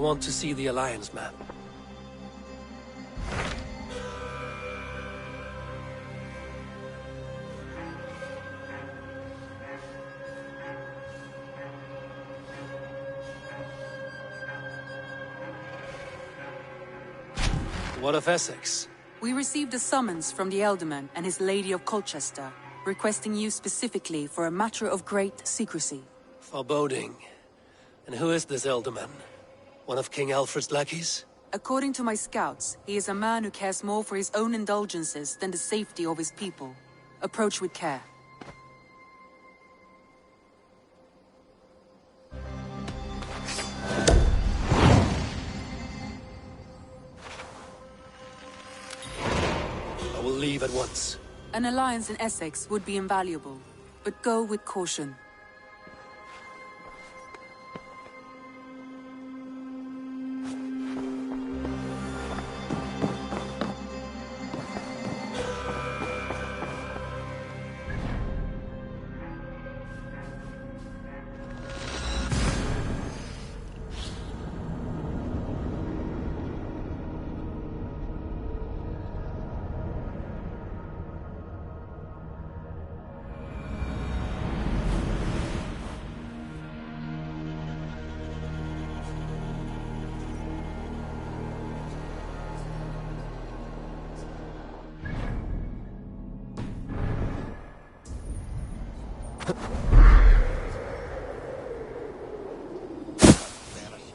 want to see the Alliance map. What of Essex? We received a summons from the eldorman and his lady of Colcestre, requesting you specifically for a matter of great secrecy. Foreboding. And who is this eldorman? One of King Alfred's lackeys? According to my scouts, he is a man who cares more for his own indulgences than the safety of his people. Approach with care. I will leave at once. An alliance in Essex would be invaluable, but go with caution.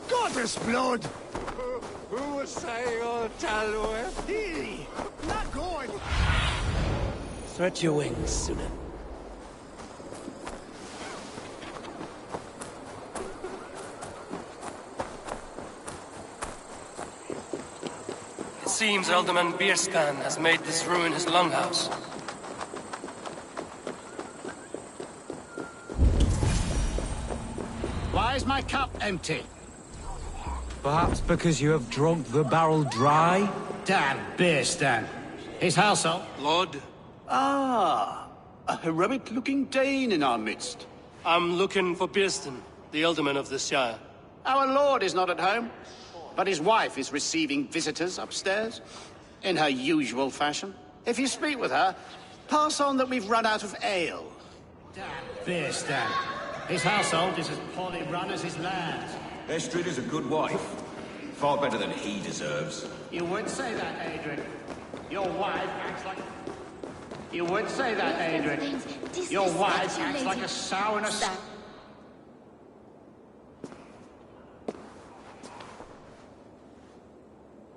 Goddess blood! Who was saying on Talway? He! Not going! Stretch your wings, Sunan. It seems Eldorman Birskan has made this ruin his longhouse. Why is my cup empty? Perhaps because you have drunk the barrel dry? Damn beer stand. His household? Lord, Ah, a heroic-looking Dane in our midst. I'm looking for Birston, the Eldorman of the Shire. Our lord is not at home, but his wife is receiving visitors upstairs, in her usual fashion. If you speak with her, pass on that we've run out of ale. Damn beer stand. His household is as poorly run as his lands. Estrid is a good wife. Far better than he deserves. You would say that, Adrian. Your wife acts like... You would say that, Adrian. Your wife acts like a sow in a...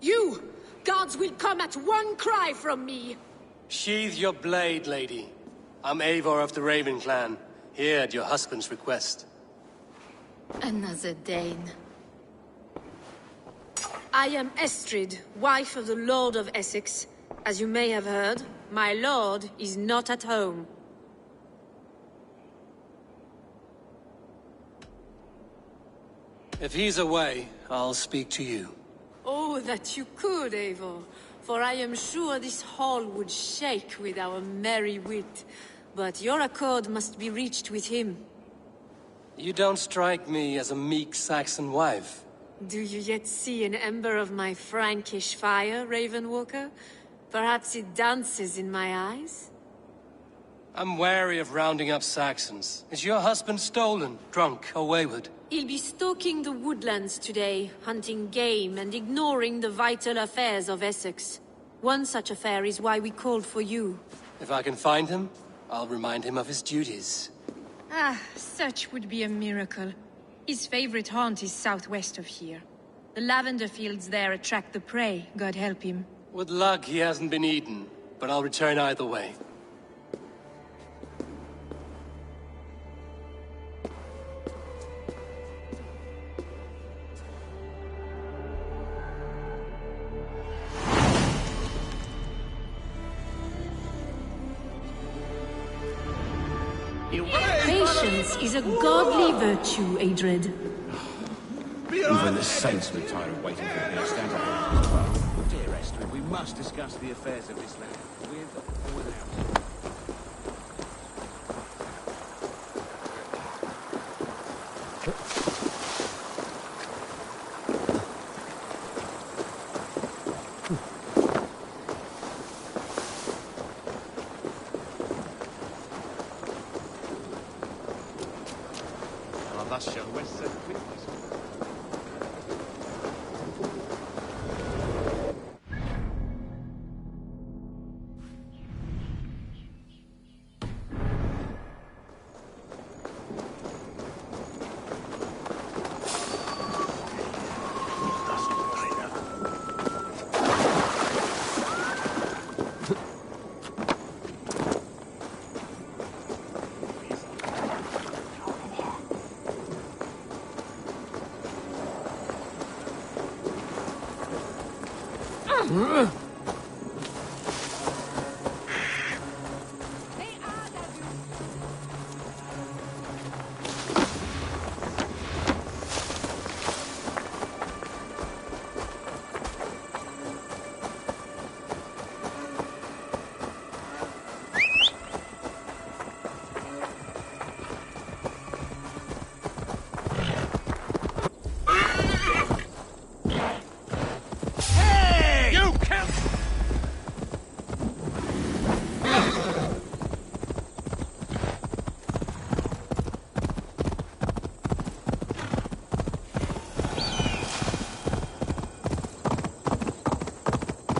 You! Guards will come at one cry from me! Sheathe your blade, lady. I'm Eivor of the Raven clan, here at your husband's request. Another Dane. I am Estrid, wife of the Lord of Essex. As you may have heard, my lord is not at home. If he's away, I'll speak to you. Oh, that you could, Eivor. For I am sure this hall would shake with our merry wit. But your accord must be reached with him. You don't strike me as a meek Saxon wife. Do you yet see an ember of my Frankish fire, Ravenwalker? Perhaps it dances in my eyes? I'm wary of rounding up Saxons. Is your husband stolen, drunk, or wayward? He'll be stalking the woodlands today, hunting game and ignoring the vital affairs of Essex. One such affair is why we called for you. If I can find him, I'll remind him of his duties. Ah, such would be a miracle. His favorite haunt is southwest of here. The lavender fields there attract the prey, God help him. With luck, he hasn't been eaten, but I'll return either way. Patience is a godly virtue, Adred. Even the saints would tire of waiting for me. Stand up as well. Dear Estrid, we must discuss the affairs of this land, with or without. thus shall rest so quickly.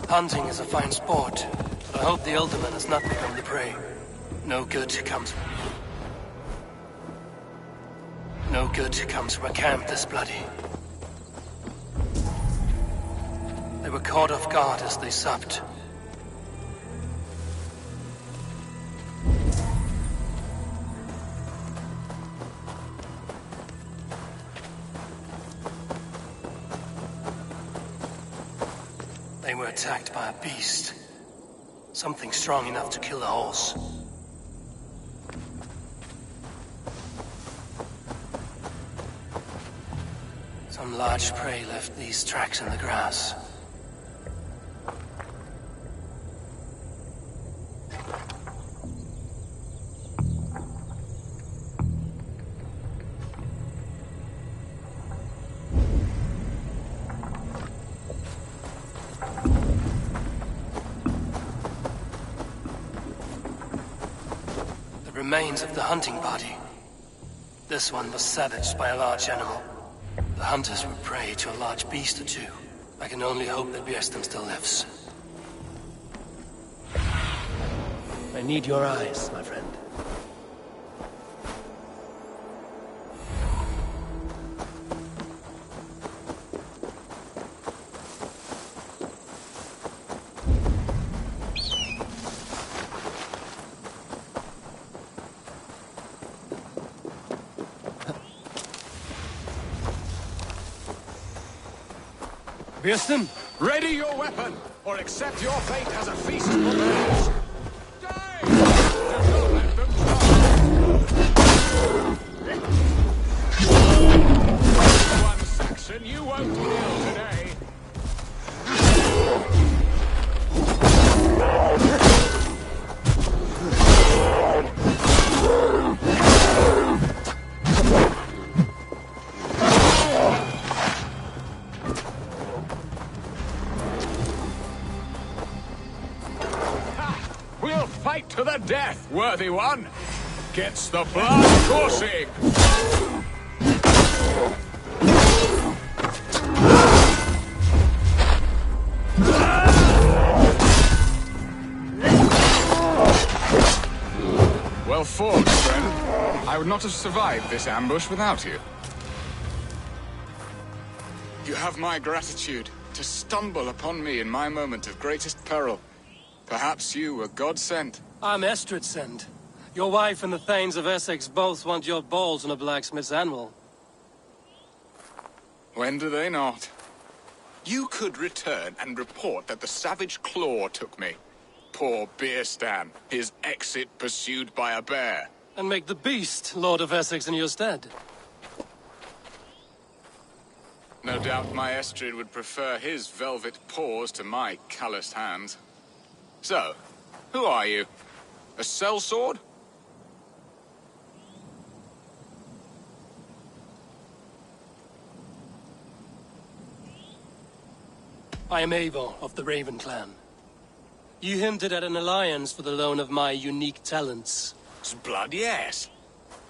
Hunting is a fine sport, but I hope the eldorman has not become the prey. No good comes from a camp this bloody. They were caught off guard as they supped. They were attacked by a beast. Something strong enough to kill a horse. Some large prey left these tracks in the grass. Remains of the hunting party. This one was savaged by a large animal. The hunters were prey to a large beast or two. I can only hope that Björsten still lives. I need your eyes, my friend. Björsten? Ready your weapon, or accept your fate as a feast for bears. Die! Do not let them die! One Saxon, you won't kneel today. Fight to the death, worthy one! Gets the blood coursing! Well fought, friend. I would not have survived this ambush without you. You have my gratitude to stumble upon me in my moment of greatest peril. Perhaps you were God-sent. I'm Estrid sent. Your wife and the Thanes of Essexe both want your balls on a blacksmith's anvil. When do they not? You could return and report that the savage claw took me. Poor Björsten, his exit pursued by a bear. And make the beast Lord of Essex in your stead. No doubt my Estrid would prefer his velvet paws to my calloused hands. So, who are you? A sellsword? I am Eivor of the Raven clan. You hinted at an alliance for the loan of my unique talents. Blood, yes.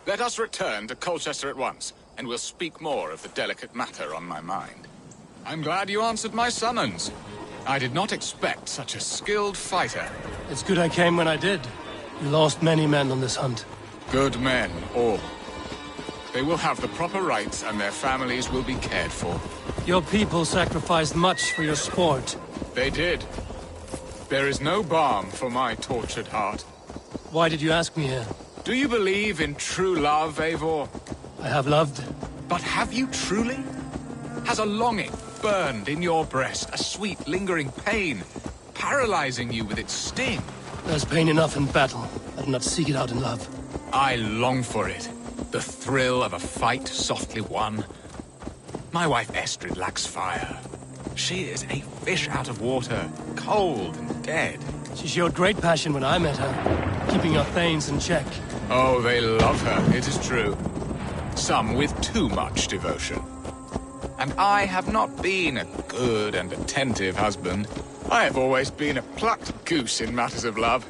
Let us return to Colcestre at once. and we'll speak more of the delicate matter on my mind. I'm glad you answered my summons. I did not expect such a skilled fighter. It's good I came when I did. You lost many men on this hunt. Good men, all. They will have the proper rights and their families will be cared for. Your people sacrificed much for your sport. They did. There is no balm for my tortured heart. Why did you ask me here? Do you believe in true love, Eivor? I have loved. But have you truly? Has a longing burned in your breast, a sweet, lingering pain, paralyzing you with its sting? There's pain enough in battle. I do not seek it out in love. I long for it. The thrill of a fight softly won. My wife Estrid lacks fire. She is a fish out of water, cold and dead. She showed great passion when I met her, keeping her thanes in check. Oh, they love her, it is true. Some with too much devotion. And I have not been a good and attentive husband. I have always been a plucked goose in matters of love.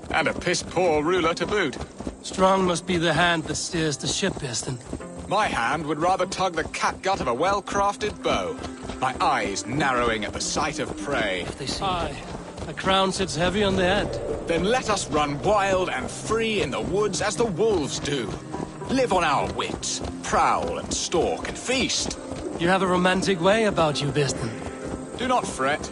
And a piss-poor ruler to boot. Strong must be the hand that steers the ship, Eston. My hand would rather tug the catgut of a well-crafted bow. My eyes narrowing at the sight of prey. If they see Aye. A crown sits heavy on the head. Then let us run wild and free in the woods as the wolves do. Live on our wits, prowl and stalk and feast. You have a romantic way about you, Biston. Do not fret.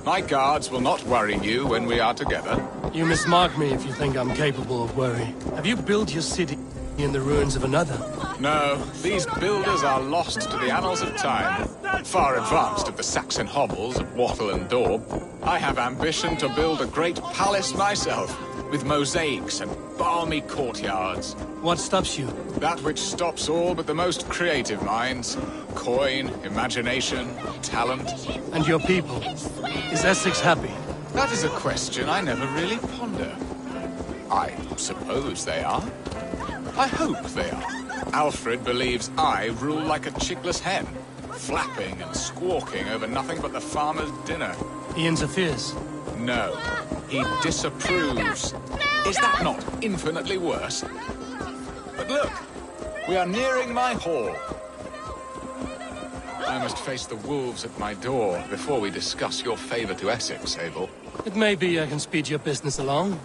My guards will not worry you when we are together. You mismark me if you think I'm capable of worry. Have you built your city in the ruins of another? No, these builders are lost to the annals of time. Far advanced of the Saxon hovels of Wattle and Daub. I have ambition to build a great palace myself, with mosaics and balmy courtyards. What stops you? That which stops all but the most creative minds. Coin, imagination, talent. And your people? Is Essex happy? That is a question I never really ponder. I suppose they are. I hope they are. Alfred believes I rule like a chickless hen, flapping and squawking over nothing but the farmer's dinner. He interferes? No, he disapproves. Is that not infinitely worse? But look, we are nearing my hall. I must face the wolves at my door before we discuss your favor to Essex, Abel. It may be I can speed your business along.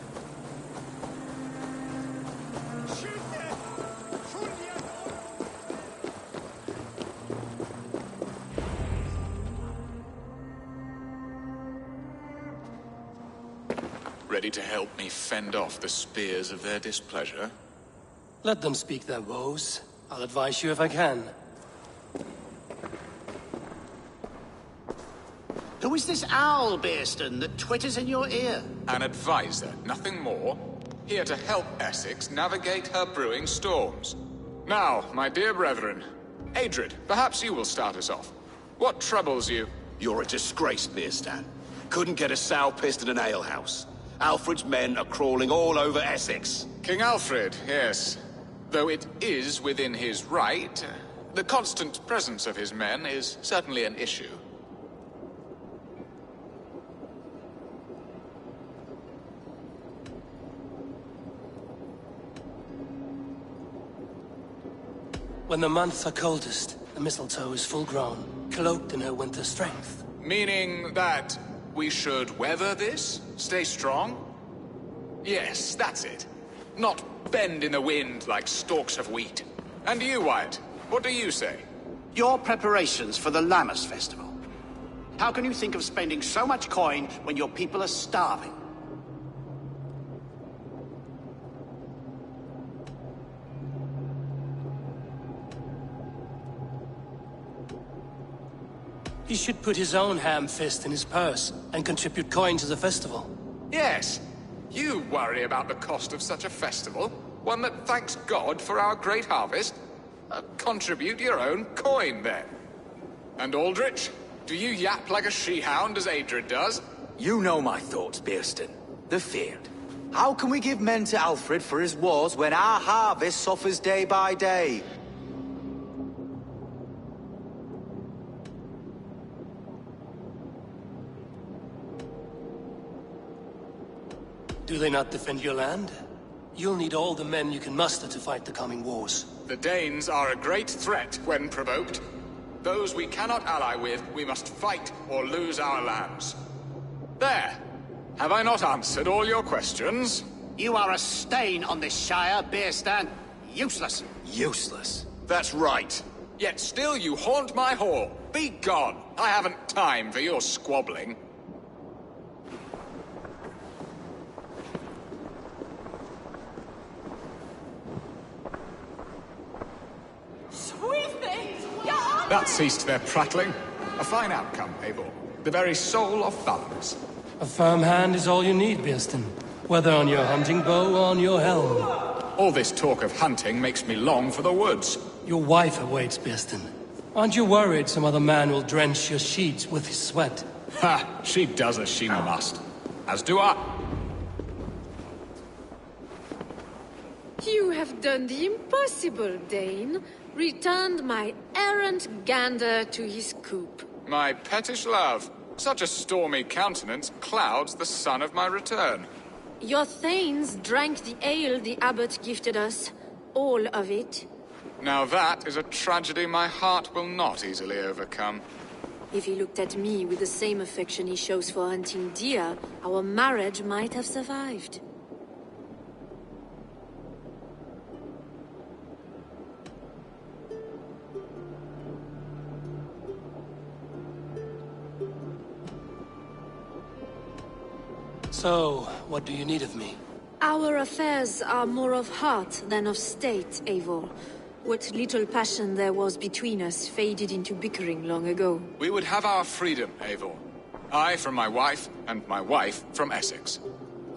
Ready to help me fend off the spears of their displeasure? Let them speak their woes. I'll advise you if I can. Who is this owl, Bearston, that twitters in your ear? An advisor, nothing more. Here to help Essex navigate her brewing storms. Now, my dear brethren, Adrid, perhaps you will start us off. What troubles you? You're a disgrace, Bearstan. Couldn't get a sow pissed in an alehouse. Alfred's men are crawling all over Essex. King Alfred, yes. Though it is within his right, the constant presence of his men is certainly an issue. When the months are coldest, the mistletoe is full grown, cloaked in her winter strength. Meaning that we should weather this? Stay strong? Yes, that's it. Not bend in the wind like stalks of wheat. And you, Wyatt, what do you say? Your preparations for the Lammas festival. How can you think of spending so much coin when your people are starving? He should put his own ham fist in his purse and contribute coin to the festival. Yes. You worry about the cost of such a festival, one that thanks God for our great harvest. Contribute your own coin, then. And Aldrich, do you yap like a she-hound as Adrid does? You know my thoughts, Bearston. The feared. How can we give men to Alfred for his wars when our harvest suffers day by day? Do they not defend your land? You'll need all the men you can muster to fight the coming wars. The Danes are a great threat when provoked. Those we cannot ally with, we must fight or lose our lands. There! Have I not answered all your questions? You are a stain on this Shire, Beerstan. Useless. Useless. That's right. Yet still you haunt my hall. Be gone! I haven't time for your squabbling. That ceased their prattling. A fine outcome, Eivor. The very soul of balance. A firm hand is all you need, Beerstan. Whether on your hunting bow or on your helm. All this talk of hunting makes me long for the woods. Your wife awaits, Beerstan. Aren't you worried some other man will drench your sheets with his sweat? Ha! She does as she must. As do I. You have done the impossible, Dane. Returned my errant gander to his coop. My pettish love. Such a stormy countenance clouds the sun of my return. Your thanes drank the ale the abbot gifted us. All of it. Now that is a tragedy my heart will not easily overcome. If he looked at me with the same affection he shows for hunting deer, our marriage might have survived. So, what do you need of me? Our affairs are more of heart than of state, Eivor. What little passion there was between us faded into bickering long ago. We would have our freedom, Eivor. I from my wife, and my wife from Essex.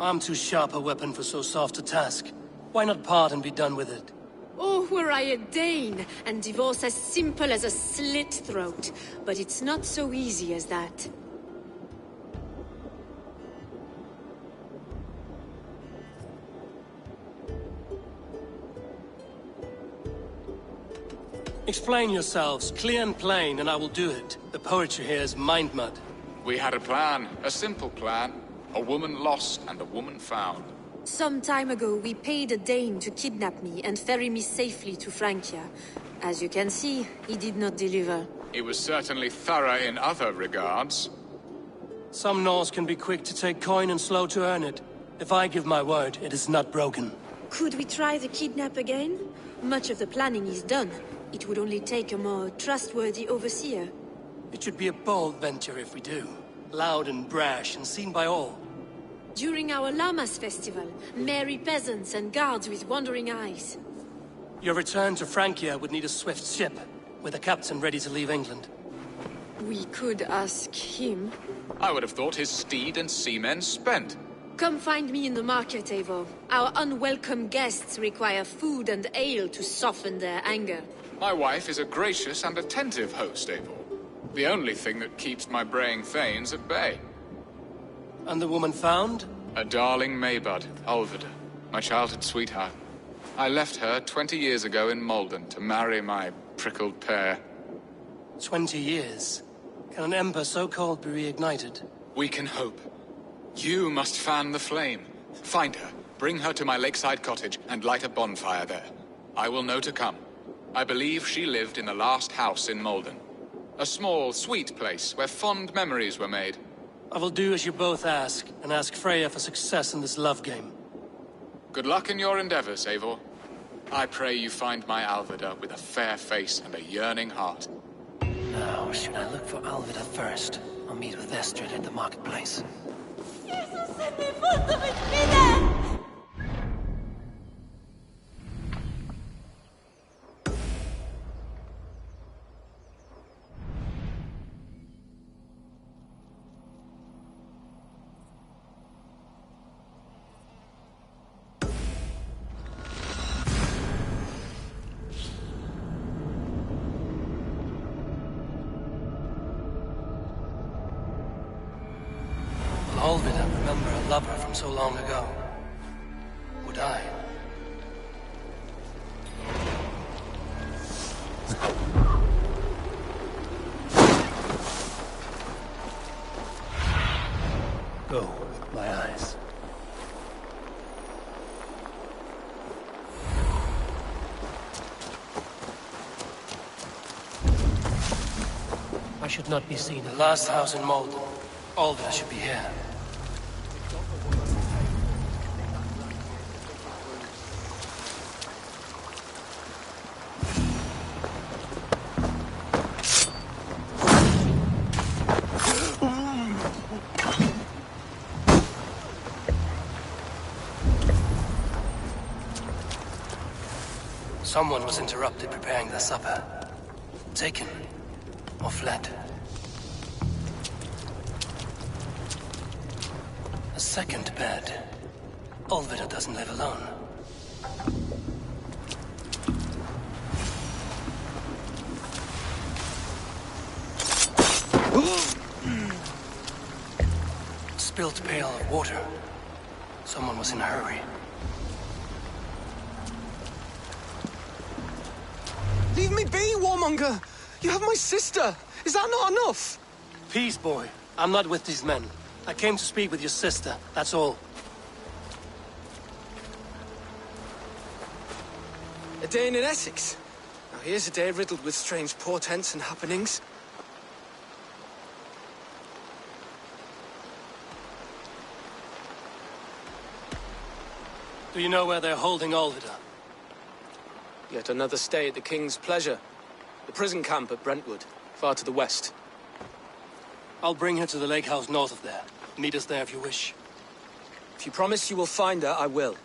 I'm too sharp a weapon for so soft a task. Why not part and be done with it? Oh, were I a Dane, and divorce as simple as a slit throat. But it's not so easy as that. Explain yourselves, clear and plain, and I will do it. The poetry here is mind mud. We had a plan, a simple plan. A woman lost and a woman found. Some time ago, we paid a Dane to kidnap me and ferry me safely to Francia. As you can see, he did not deliver. He was certainly thorough in other regards. Some Norse can be quick to take coin and slow to earn it. If I give my word, it is not broken. Could we try the kidnap again? Much of the planning is done. It would only take a more trustworthy overseer. It should be a bold venture if we do. Loud and brash and seen by all. During our Llamas festival, merry peasants and guards with wandering eyes. Your return to Francia would need a swift ship, with a captain ready to leave England. We could ask him. I would have thought his steed and seamen spent. Come find me in the market, Eivor. Our unwelcome guests require food and ale to soften their anger. My wife is a gracious and attentive host, Eivor. The only thing that keeps my braying thanes at bay. And the woman found? A darling Maybud, Ulvida, my childhood sweetheart. I left her 20 years ago in Malden to marry my prickled pear. 20 years? Can an ember so cold be reignited? We can hope. You must fan the flame. Find her, bring her to my lakeside cottage, and light a bonfire there. I will know to come. I believe she lived in the last house in Malden. A small, sweet place where fond memories were made. I will do as you both ask, and ask Freya for success in this love game. Good luck in your endeavors, Eivor. I pray you find my Alvida with a fair face and a yearning heart. Now, should I look for Alvida first, or meet with Estrid at the marketplace? Alvida remember a lover from so long ago. Would I? Go with my eyes. should not be seen. The last house in Malden. Alder should be here. Someone was interrupted preparing their supper. Taken. Or fled. A second bed. Olvida doesn't live alone. Spilt pail of water. Someone was in a hurry. Leave me be, warmonger! You have my sister! Is that not enough? Peace, boy. I'm not with these men. I came to speak with your sister, that's all. A day in Essex. Now here's a day riddled with strange portents and happenings. Do you know where they're holding Olvida? Yet another stay at the King's pleasure. The prison camp at Brentwood, far to the west. I'll bring her to the lake house north of there. Meet us there if you wish. If you promise you will find her, I will.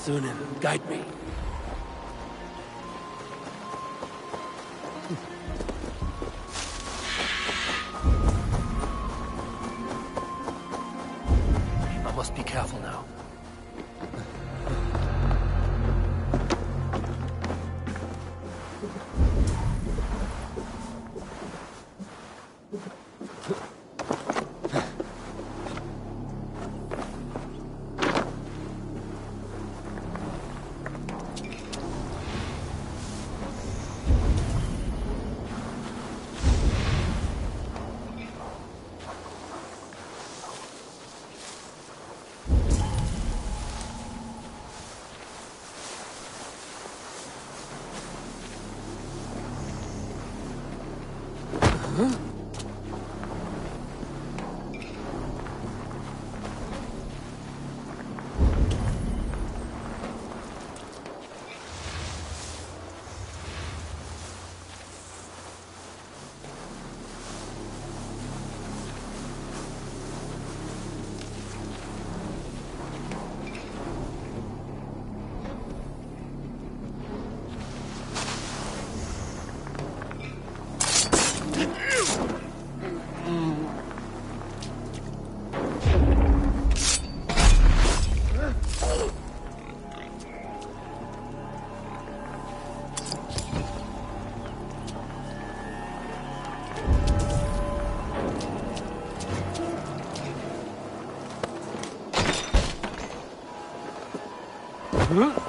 Sunan, guide me. I must be careful now. Huh?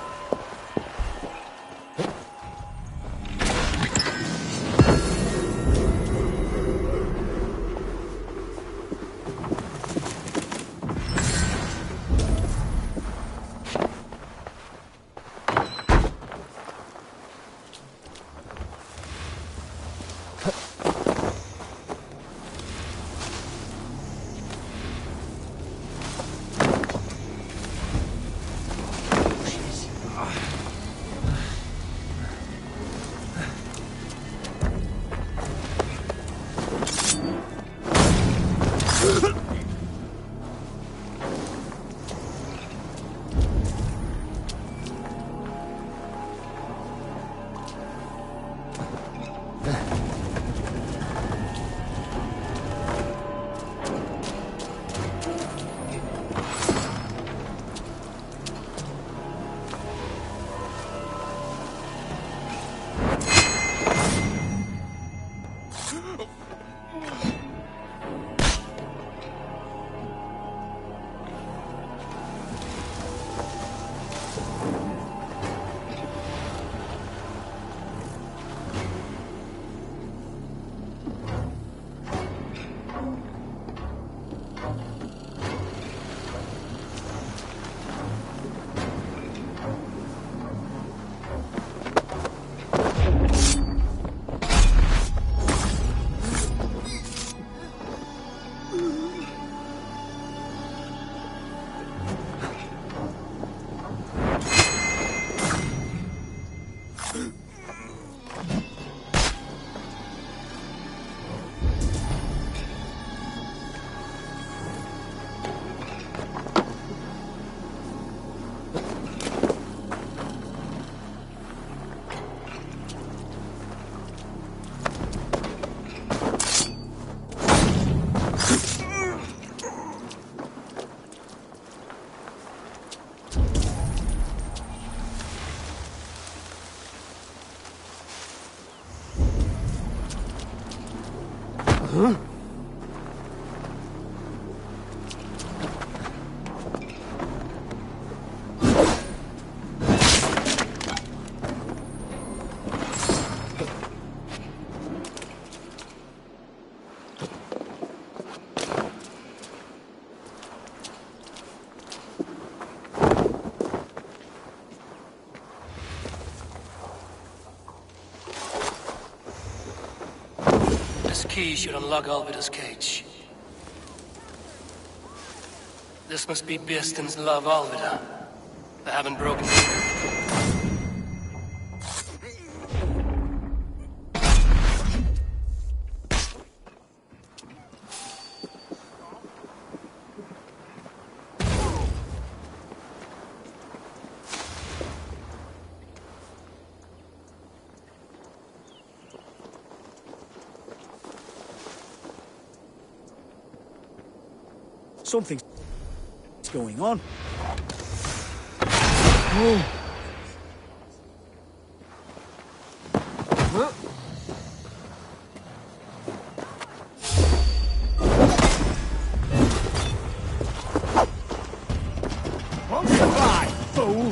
This key should unlock Alvida's cage. This must be Beerston's love, Alvida. They haven't broken it. Something's going on. Oh. Huh? Won't survive, fool!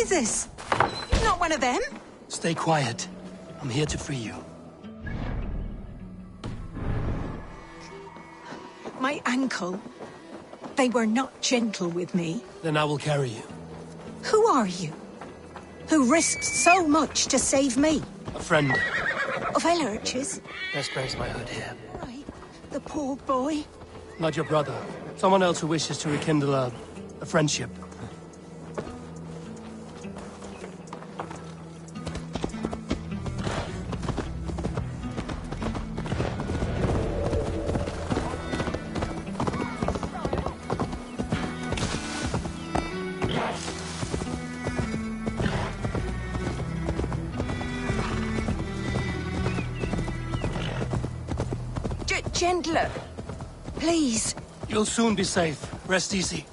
Jesus! You're not one of them? Stay quiet. I'm here to free you. My ankle. They were not gentle with me. Then I will carry you. Who are you? Who risked so much to save me? A friend. Of Ellerch's? Best place my hood here. Right. The poor boy. Not your brother. Someone else who wishes to rekindle a friendship. Gentler. Please. You'll soon be safe. Rest easy.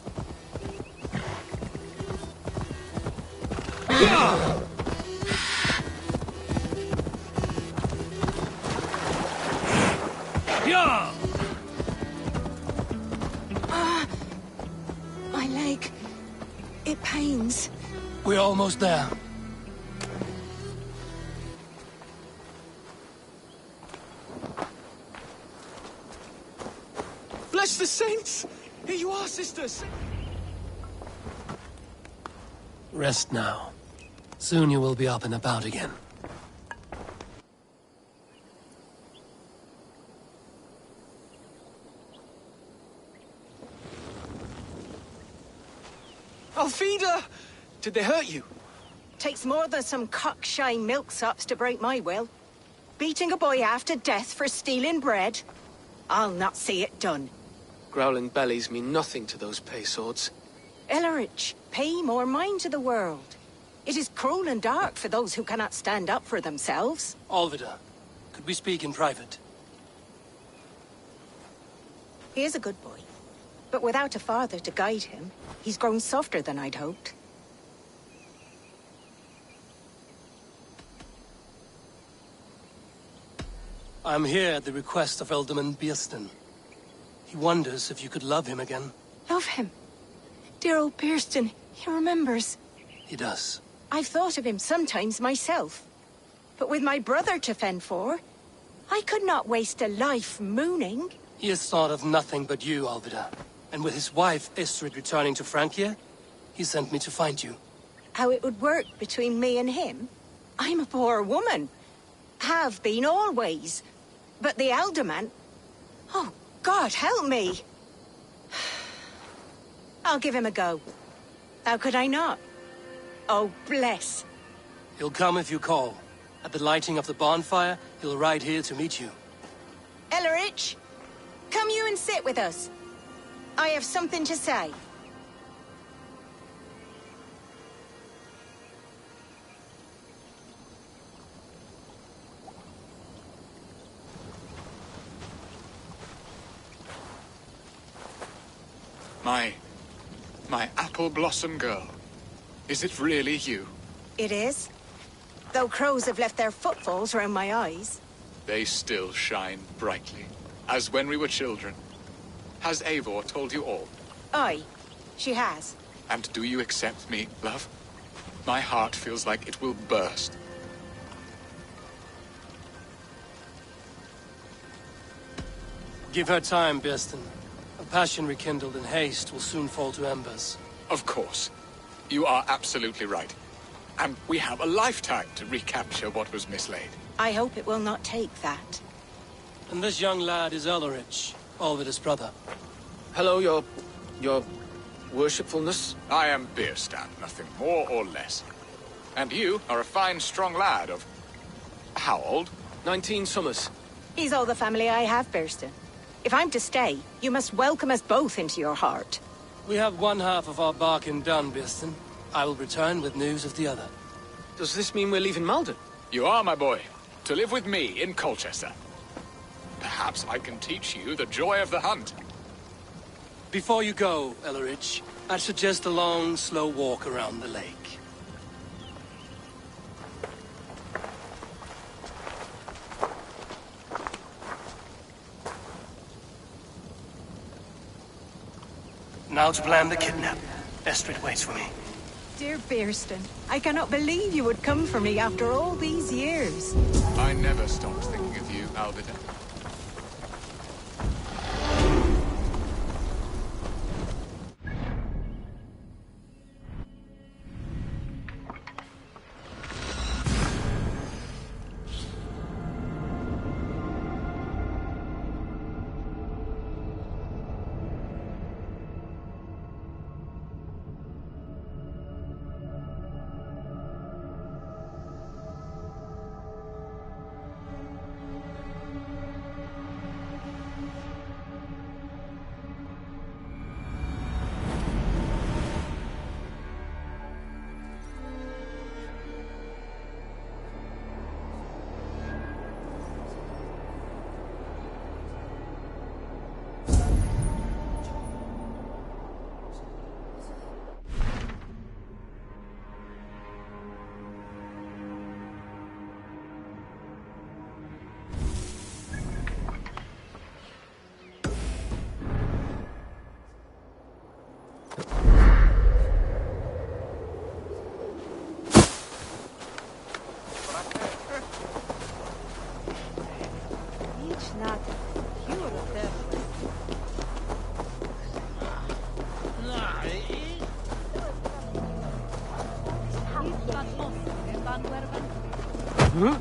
My leg. It pains. We're almost there. Bless the saints! Here you are, sisters! Rest now. Soon you will be up and about again. Alfida! Did they hurt you? Takes more than some cockshy milksops to break my will. Beating a boy half to death for stealing bread? I'll not see it done. Growling bellies mean nothing to those pay swords. Ellerich, pay more mind to the world. It is cruel and dark for those who cannot stand up for themselves. Alvida, could we speak in private? He is a good boy. But without a father to guide him, he's grown softer than I'd hoped. I'm here at the request of Eldorman Beerston. He wonders if you could love him again. Love him? Dear old Beerston, he remembers. He does. I've thought of him sometimes myself. But with my brother to fend for, I could not waste a life mooning. He has thought of nothing but you, Alvida. And with his wife, Estrid, returning to Francia, he sent me to find you. How it would work between me and him? I'm a poor woman. Have been always. But the eldorman... Oh, God, help me! I'll give him a go. How could I not? Oh, bless. He'll come if you call. At the lighting of the bonfire, he'll ride here to meet you. Ellerich, come you and sit with us. I have something to say. My apple blossom girl. Is it really you? It is. Though crows have left their footfalls round my eyes. They still shine brightly, as when we were children. Has Eivor told you all? Aye, she has. And do you accept me, love? My heart feels like it will burst. Give her time, Beerston. A passion rekindled in haste will soon fall to embers. Of course. You are absolutely right. And we have a lifetime to recapture what was mislaid. I hope it will not take that. And this young lad is Ellerich, Alvida's brother. Hello, your worshipfulness? I am Beerstan, nothing more or less. And you are a fine, strong lad of... how old? 19 summers. He's all the family I have, Beerston. If I'm to stay, you must welcome us both into your heart. We have one half of our bargain done, Beerston. I will return with news of the other. Does this mean we're leaving Malden? You are, my boy. To live with me in Colcestre. Perhaps I can teach you the joy of the hunt. Before you go, Ellerich, I'd suggest a long, slow walk around the lake. Now to plan the kidnap. Estrid waits for me. Dear Bearston, I cannot believe you would come for me after all these years. I never stopped thinking of you, Albert. Huh?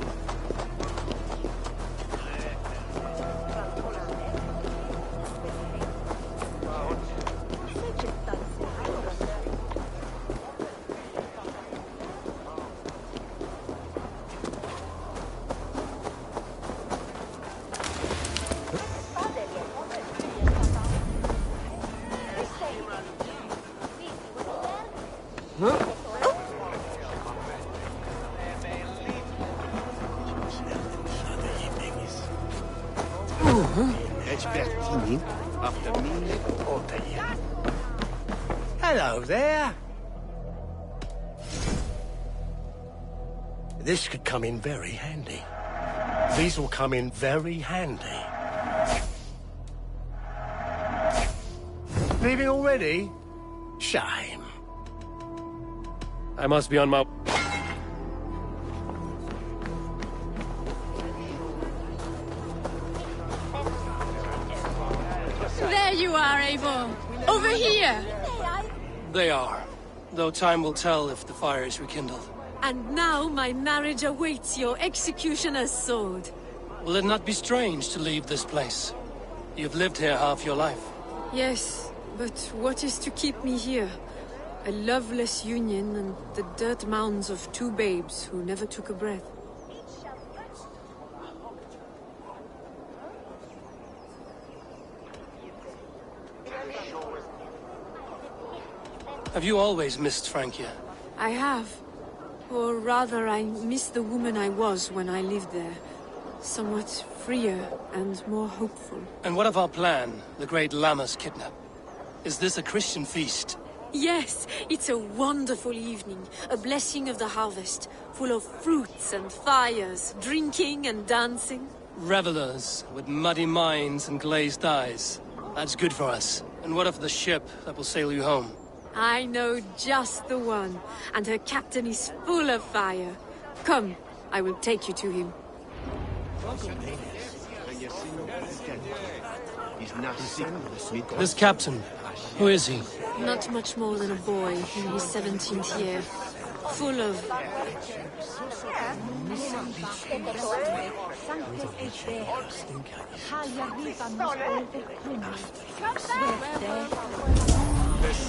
Hello there. This could come in very handy. These will come in very handy. Leaving already? Shame. I must be on my... There you are, Eivor. Over here. They are. Though time will tell if the fire is rekindled. And now my marriage awaits your executioner's sword. Will it not be strange to leave this place? You've lived here half your life. Yes, but what is to keep me here? A loveless union and the dirt mounds of two babes who never took a breath. Have you always missed Francia? I have. Or rather, I miss the woman I was when I lived there. Somewhat freer and more hopeful. And what of our plan, the great Lammas kidnap? Is this a Christian feast? Yes, it's a wonderful evening. A blessing of the harvest, full of fruits and fires, drinking and dancing. Revelers with muddy minds and glazed eyes. That's good for us. And what of the ship that will sail you home? I know just the one, and her captain is full of fire. Come, I will take you to him. This captain, who is he? Not much more than a boy in his 17th year. Full of...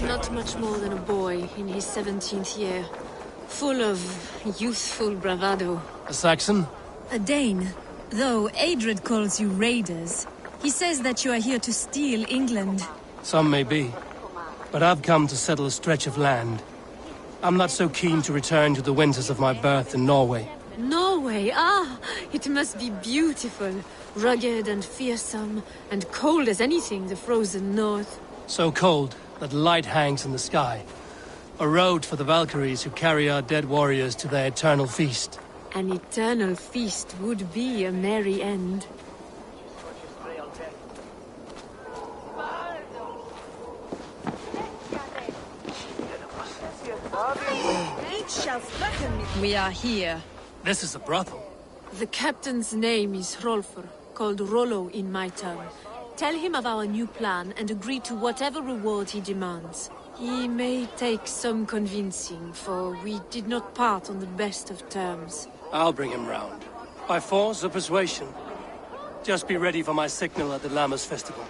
Not much more than a boy in his 17th year. Full of youthful bravado. A Saxon? A Dane. Though Adred calls you raiders. He says that you are here to steal England. Some may be. But I've come to settle a stretch of land. I'm not so keen to return to the winters of my birth in Norway. Norway? Ah, it must be beautiful. Rugged and fearsome, and cold as anything, the frozen north. So cold that light hangs in the sky. A road for the Valkyries who carry our dead warriors to their eternal feast. An eternal feast would be a merry end. We are here. This is a brothel. The captain's name is Hrolfr, called Rollo in my tongue. Tell him of our new plan and agree to whatever reward he demands. He may take some convincing, for we did not part on the best of terms. I'll bring him round. By force or persuasion. Just be ready for my signal at the Lammas festival.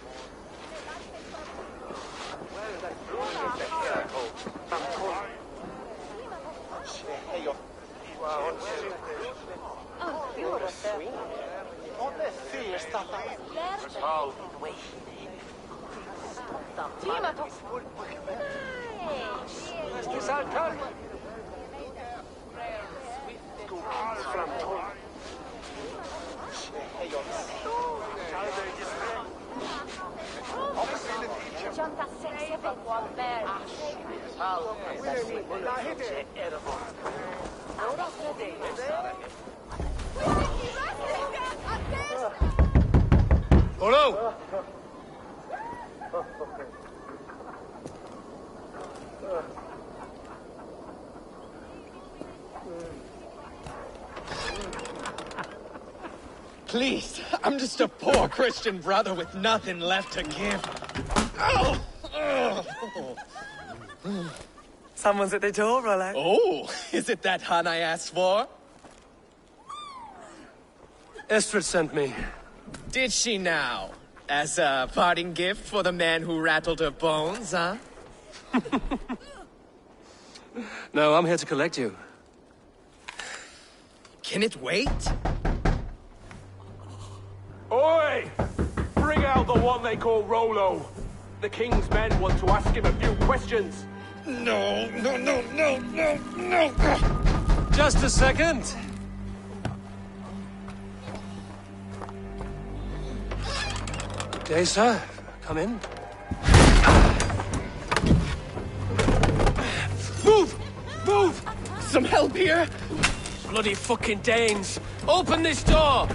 Rollo! Please, I'm just a poor Christian brother with nothing left to give. Oh! Someone's at the door, Rollo. Oh, is it that hun I asked for? Estrid sent me. Did she now? As a parting gift for the man who rattled her bones, huh? No, I'm here to collect you. Can it wait? Oi! Bring out the one they call Rollo. The king's men want to ask him a few questions. No. Just a second. Good day, sir. Come in. Move! Some help here? Bloody fucking Danes! Open this door!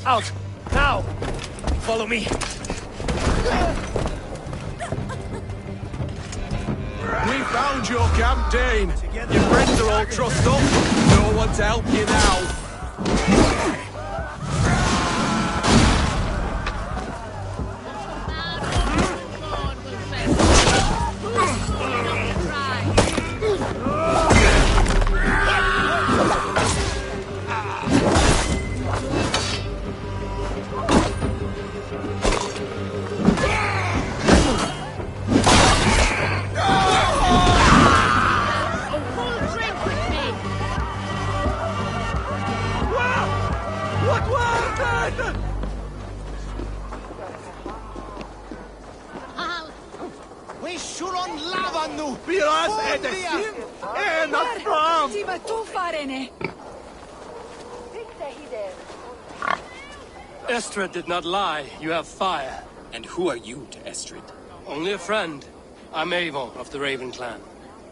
Out! Now! Follow me. We found your camp, Dane. Your friends are all trussed up. No one to help you now. Estrid did not lie. You have fire. And who are you to Estrid? Only a friend. I'm Evior of the Raven clan.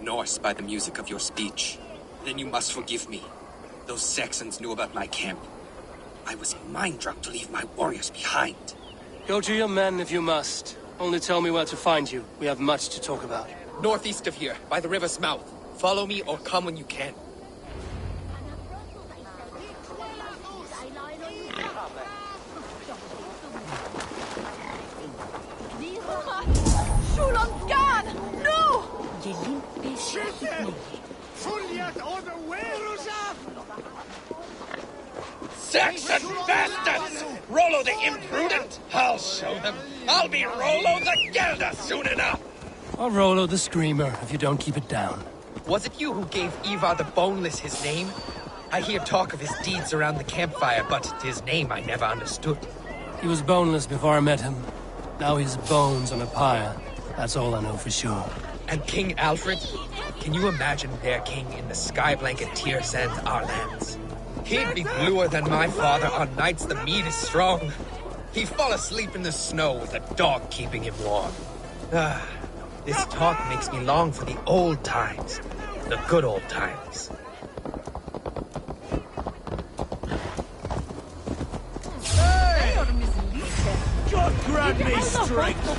Norse by the music of your speech. Then you must forgive me. Those Saxons knew about my camp. I was mind-drunk to leave my warriors behind. Go to your men if you must. Only tell me where to find you. We have much to talk about. Northeast of here, by the river's mouth. Follow me or come when you can. Saxon bastards! Rollo the imprudent! I'll show them. I'll be Rollo the Gelder soon enough! Or Rollo the Screamer, if you don't keep it down. Was it you who gave Ivar the Boneless his name? I hear talk of his deeds around the campfire, but his name I never understood. He was boneless before I met him. Now he's bones on a pyre. That's all I know for sure. And King Alfred? Can you imagine their king in the sky blanket tears and our lands? He'd be bluer than my father on nights the meat is strong. He'd fall asleep in the snow with a dog keeping him warm. This talk makes me long for the old times. The good old times. God grant me strength!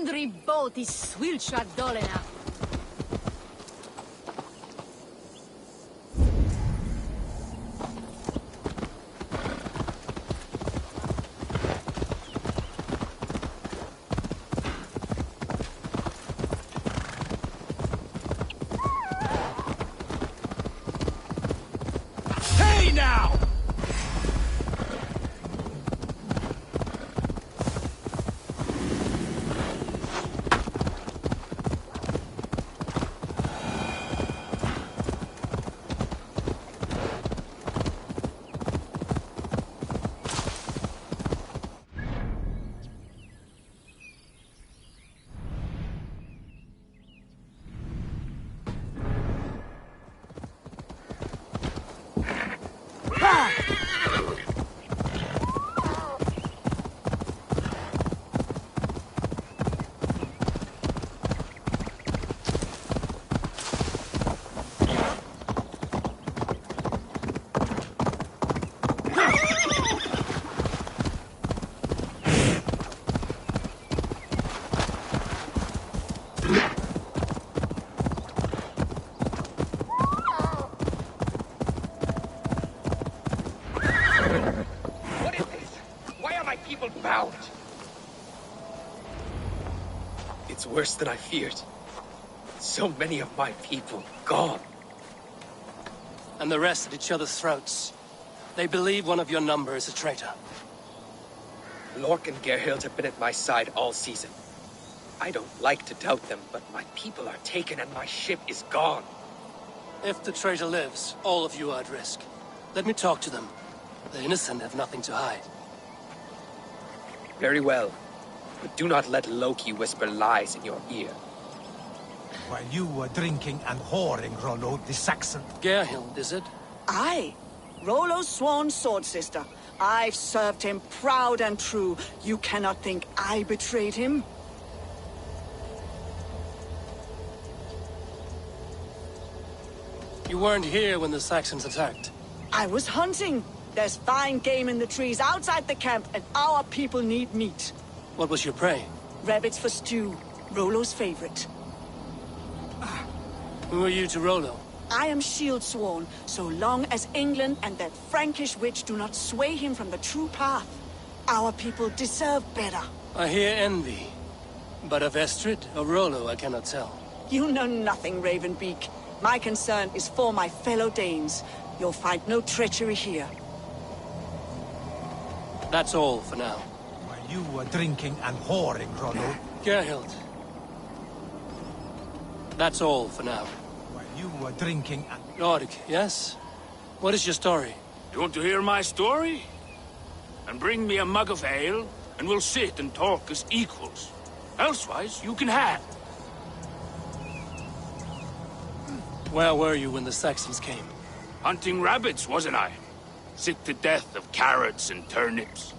Undri boat is swilcha dolena. Hey now! It's worse than I feared. So many of my people gone. And the rest at each other's throats. They believe one of your number is a traitor. Lork and Gerhild have been at my side all season. I don't like to doubt them, but my people are taken and my ship is gone. If the traitor lives, all of you are at risk. Let me talk to them. The innocent have nothing to hide. Very well. But do not let Loki whisper lies in your ear. While you were drinking and whoring, Rollo, the Saxon... Gerhild, is it? Aye. Rollo's sworn sword sister. I've served him proud and true. You cannot think I betrayed him? You weren't here when the Saxons attacked. I was hunting. There's fine game in the trees outside the camp, and our people need meat. What was your prey? Rabbits for stew. Rollo's favorite. Who are you to Rollo? I am shield sworn, so long as England and that Frankish witch do not sway him from the true path. Our people deserve better. I hear envy. But of Estrid or Rollo, I cannot tell. You know nothing, Ravenbeak. My concern is for my fellow Danes. You'll find no treachery here. That's all for now. While you were drinking and whoring, Rollo... Gerhild. That's all for now. While you were drinking and... Lork, yes? What is your story? You want to hear my story? And bring me a mug of ale, and we'll sit and talk as equals. Elsewise, you can have. Where were you when the Saxons came? Hunting rabbits, wasn't I? Sick to death of carrots and turnips.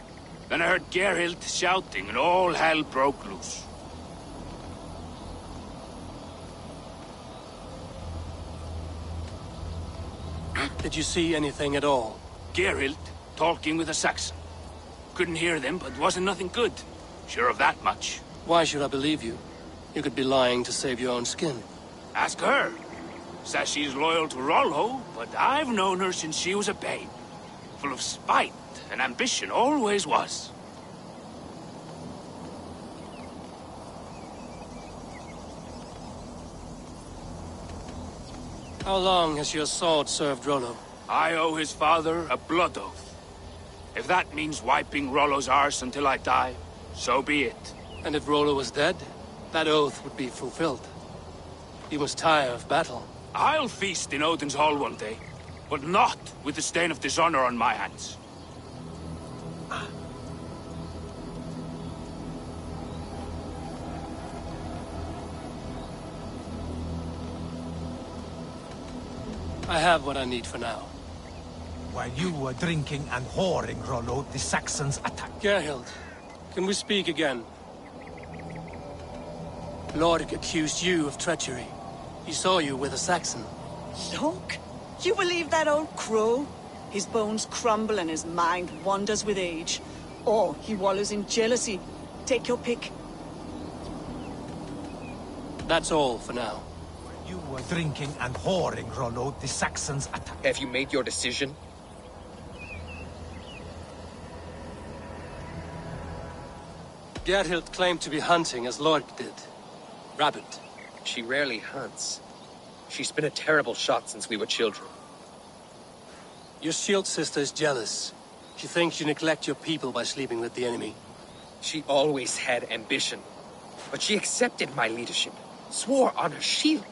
Then I heard Gerhild shouting, and all hell broke loose. Did you see anything at all? Gerhild talking with a Saxon. Couldn't hear them, but wasn't nothing good. Sure of that much. Why should I believe you? You could be lying to save your own skin. Ask her. Says she's loyal to Rollo, but I've known her since she was a babe. Full of spite and ambition, always was. How long has your sword served Rollo? I owe his father a blood oath. If that means wiping Rollo's arse until I die, so be it. And if Rollo was dead, that oath would be fulfilled. You must tire of battle. I'll feast in Odin's hall one day, but not with the stain of dishonor on my hands. I have what I need for now. While you were drinking and whoring, Rollo, the Saxons attacked. Gerhild, can we speak again? Lork accused you of treachery. He saw you with a Saxon. Look, you believe that old crow? His bones crumble and his mind wanders with age. Or he wallows in jealousy. Take your pick. That's all for now. You were drinking and whoring, Rollo. The Saxons attacked. Have you made your decision? Gerhild claimed to be hunting as Lord did. Rabbit. She rarely hunts. She's been a terrible shot since we were children. Your shield sister is jealous. She thinks you neglect your people by sleeping with the enemy. She always had ambition. But she accepted my leadership. Swore on her shield.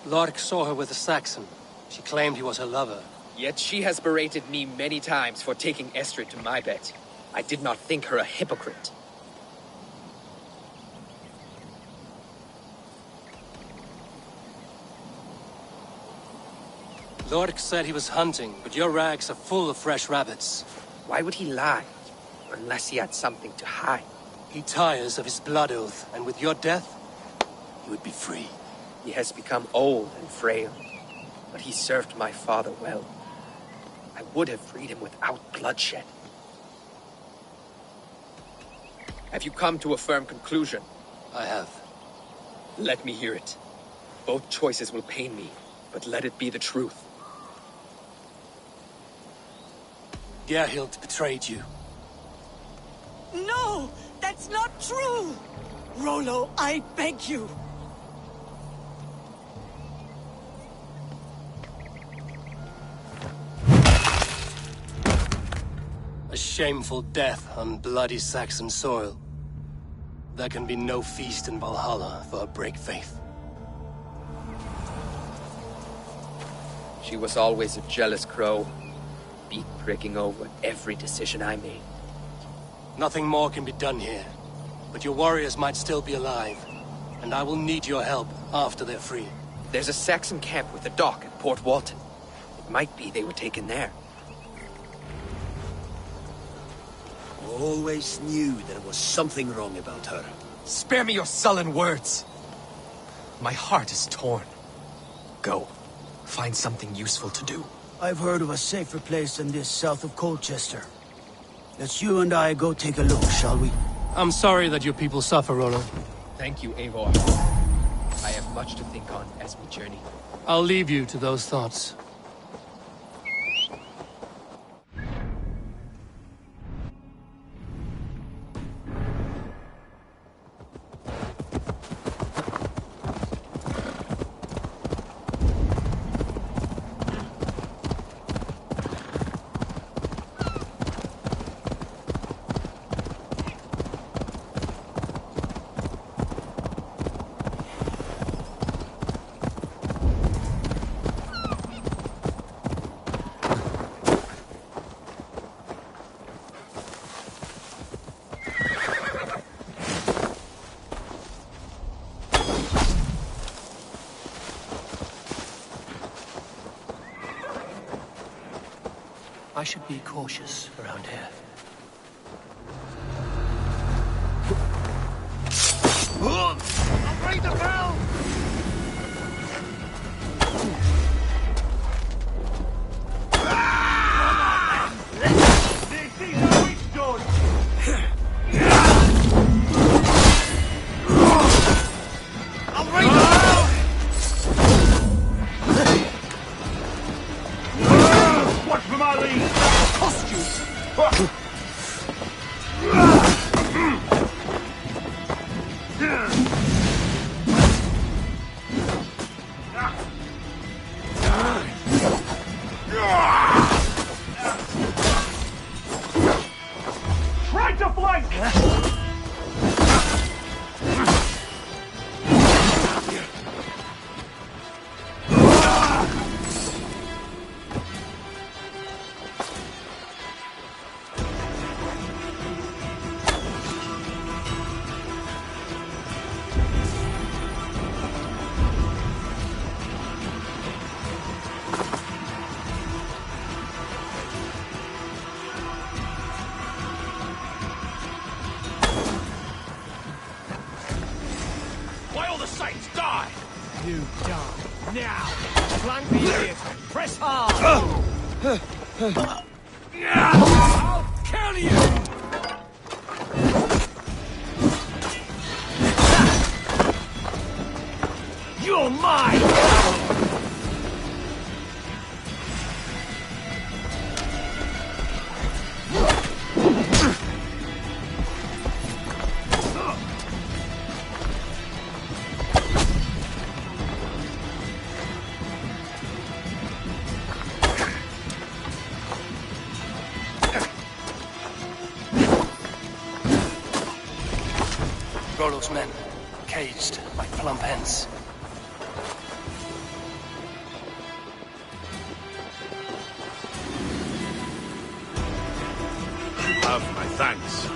Lork saw her with a Saxon. She claimed he was her lover. Yet she has berated me many times for taking Estrid to my bed. I did not think her a hypocrite. Lork said he was hunting, but your rags are full of fresh rabbits. Why would he lie? Unless he had something to hide. He tires of his blood oath, and with your death, he would be free. He has become old and frail, but he served my father well. I would have freed him without bloodshed. Have you come to a firm conclusion? I have. Let me hear it. Both choices will pain me, but let it be the truth. Gerhild betrayed you. No! That's not true! Rollo, I beg you! A shameful death on bloody Saxon soil. There can be no feast in Valhalla for a break faith. She was always a jealous crow, beak-pricking over every decision I made. Nothing more can be done here, but your warriors might still be alive, and I will need your help after they're free. There's a Saxon camp with a dock at Port Walton. It might be they were taken there. Always knew there was something wrong about her. Spare me your sullen words. My heart is torn. Go. Find something useful to do. I've heard of a safer place than this south of Colcestre. Let's you and I go take a look, shall we? I'm sorry that your people suffer, Rollo. Thank you, Eivor. I have much to think on as we journey. I'll leave you to those thoughts. I should be cautious around here. I'll ring the bell! This is how it's done! I'll ring the bell! Watch for my lead! Try to flank! Why all the saints die? You die. Now! Flank the idiot! Press hard! I'll kill you! all mine! Rollo's men, caged like plump hens. You have my thanks.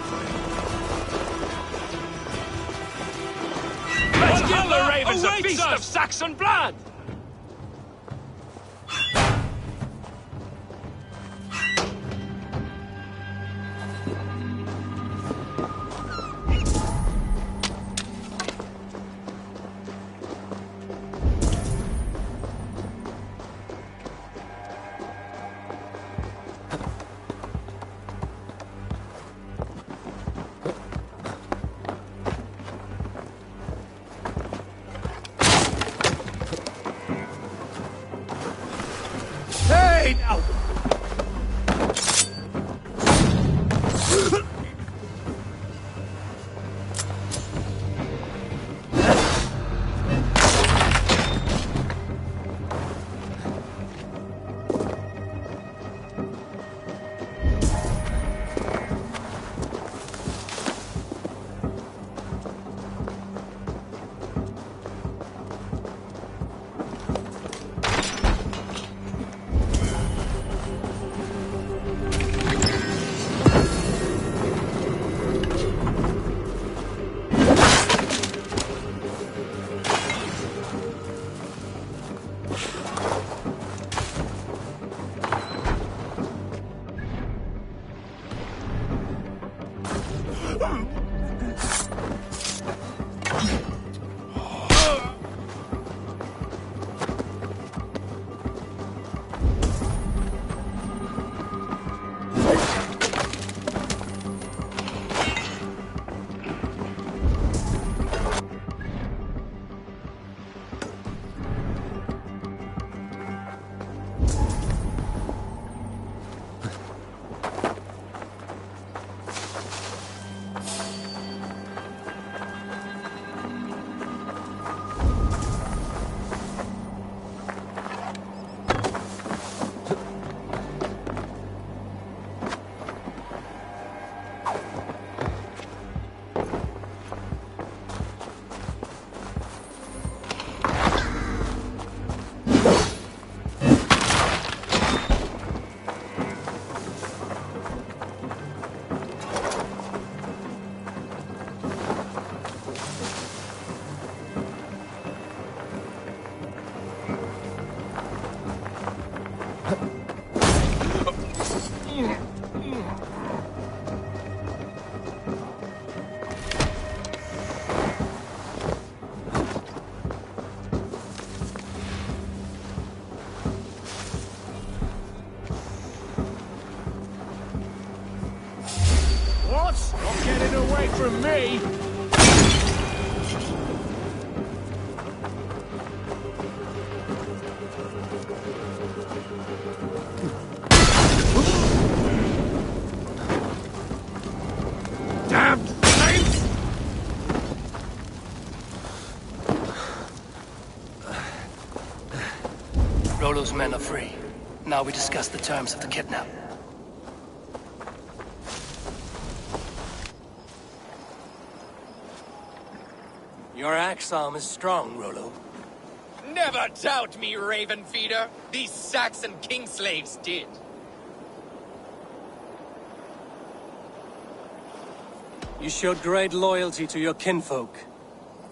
Let's give the Valhalla ravens a awaits feast us! of Saxon blood! Hey, now! What? Not getting away from me! Damn saints! Rollo's men are free. Now we discuss the terms of the kidnap. Your axe arm is strong, Rollo. Never doubt me, Raven Feeder. These Saxon king slaves did. You showed great loyalty to your kinfolk.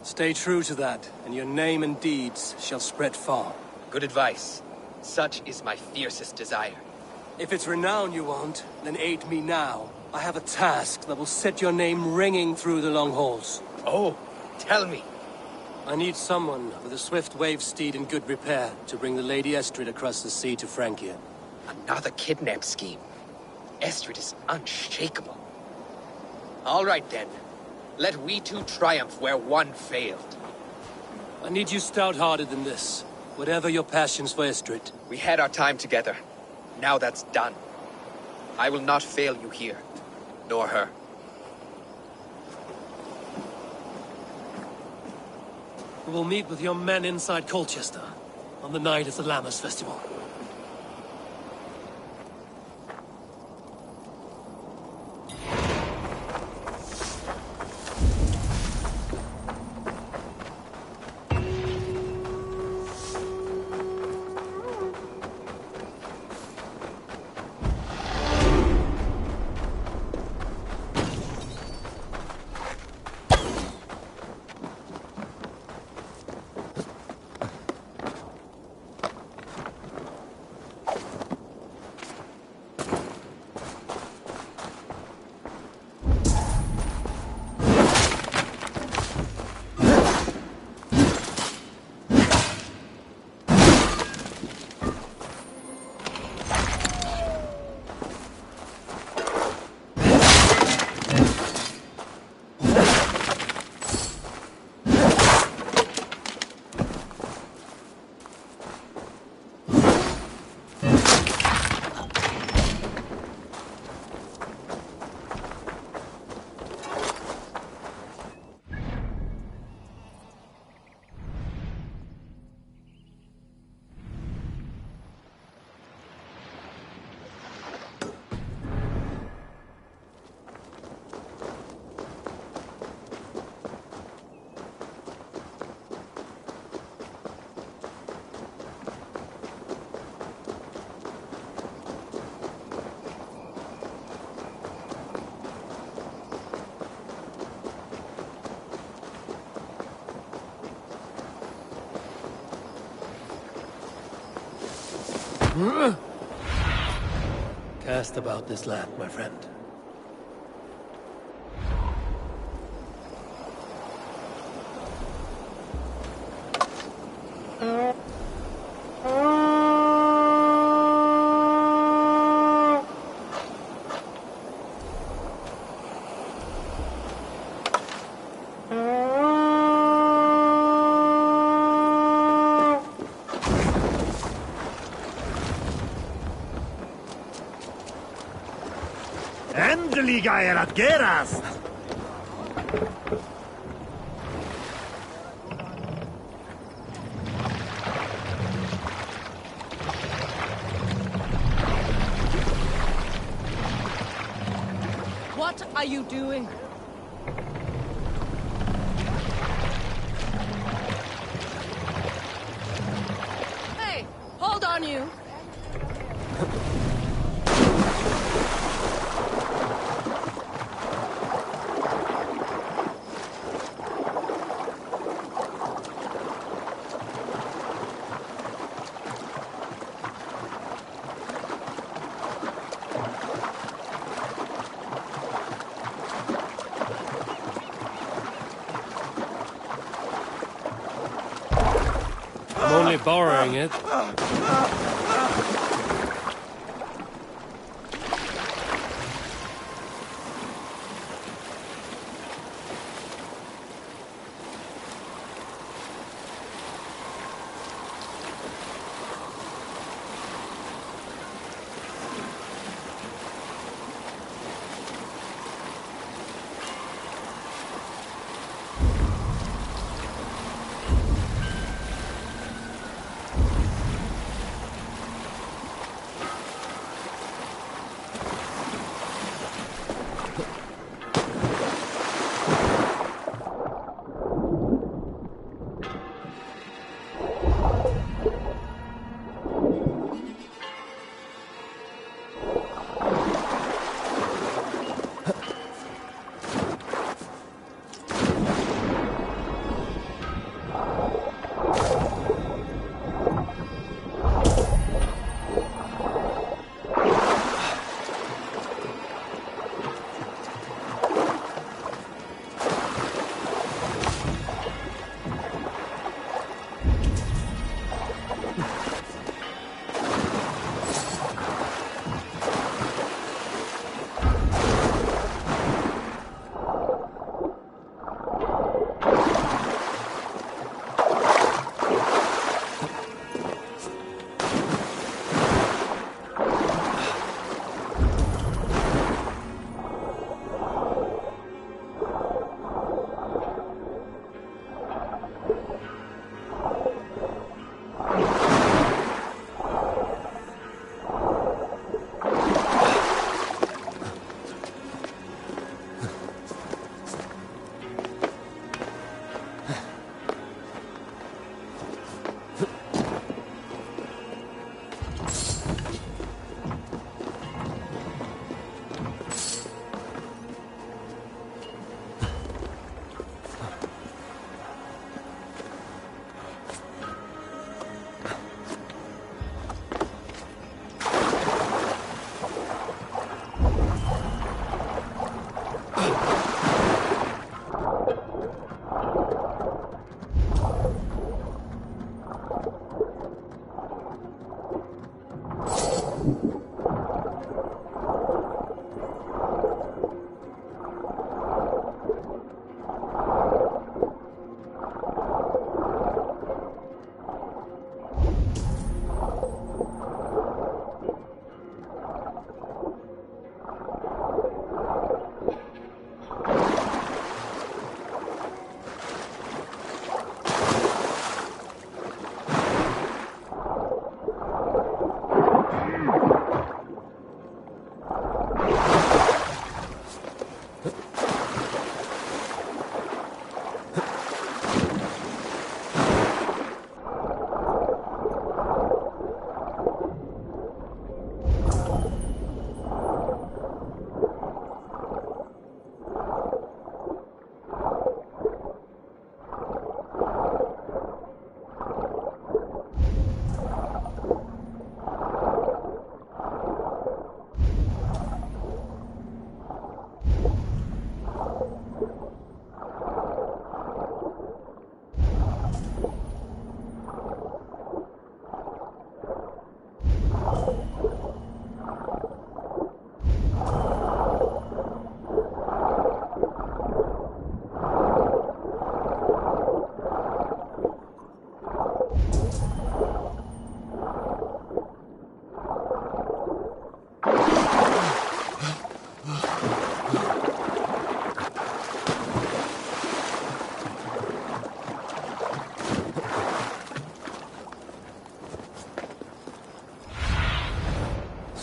Stay true to that, and your name and deeds shall spread far. Good advice. Such is my fiercest desire. If it's renown you want, then aid me now. I have a task that will set your name ringing through the long halls. Oh, tell me. I need someone with a swift wave steed in good repair to bring the Lady Estrid across the sea to Francia. Another kidnap scheme. Estrid is unshakable. All right then. Let we two triumph where one failed. I need you stout-hearted in this. Whatever your passions for Estrid. We had our time together. Now that's done. I will not fail you here, nor her. We will meet with your men inside Colcestre on the night of the Lammas Festival. Cast about this land, my friend. Endelig er at gerast! What are you doing? Hey, hold on you! I'm only borrowing it.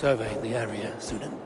survey the area, student.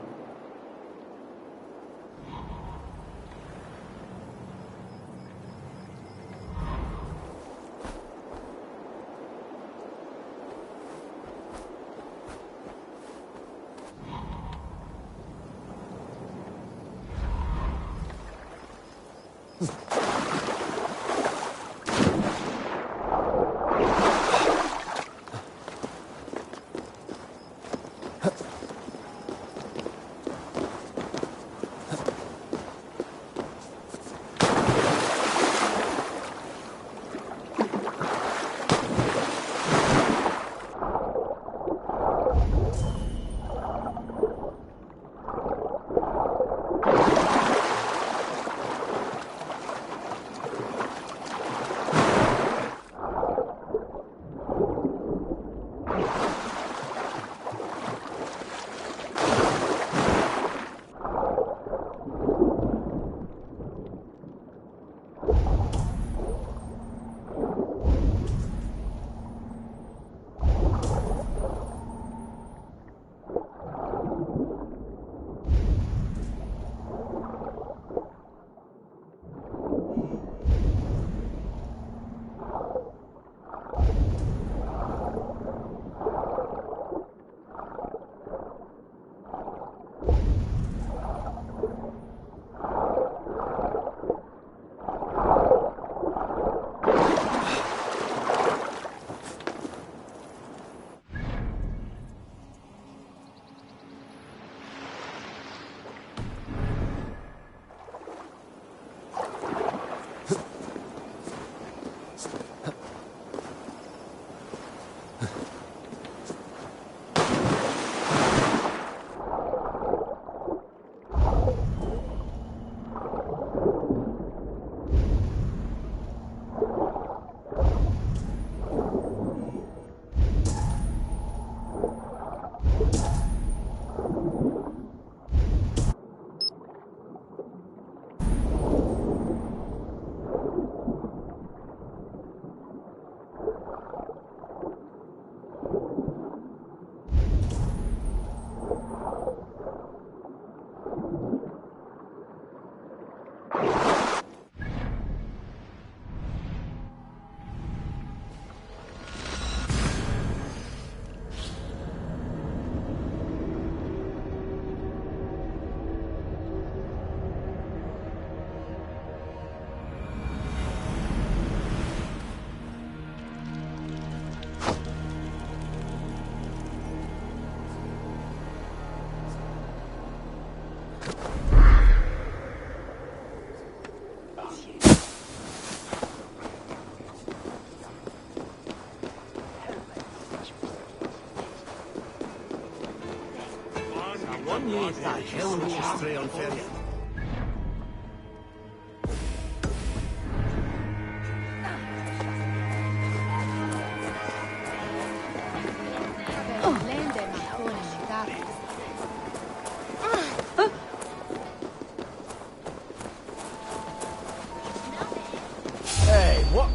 Hey, what?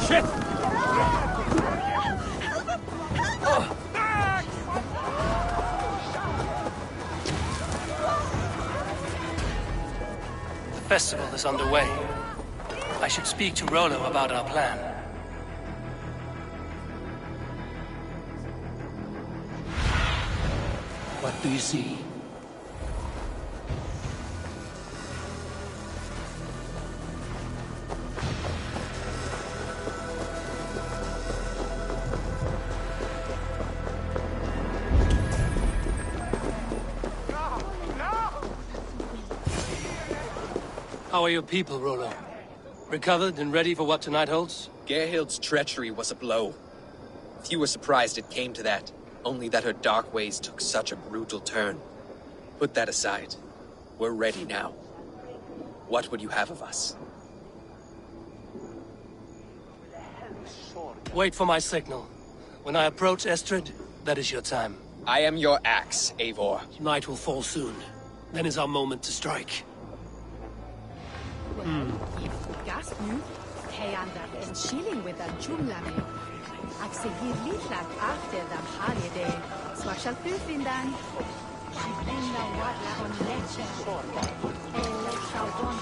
Shit! The festival is underway. I should speak to Rollo about our plan. What do you see? How are your people, Rollo? Recovered and ready for what tonight holds? Gerhild's treachery was a blow. Few were surprised it came to that, only that her dark ways took such a brutal turn. Put that aside. We're ready now. What would you have of us? Wait for my signal. When I approach Estrid, that is your time. I am your axe, Eivor. Night will fall soon. Then is our moment to strike. Gast nu, hij aan dat en chilling with a jumlame. Ak se hier litlak after the holiday. Swashal pufindan. Shiblinda wadla on leche. Eleksha want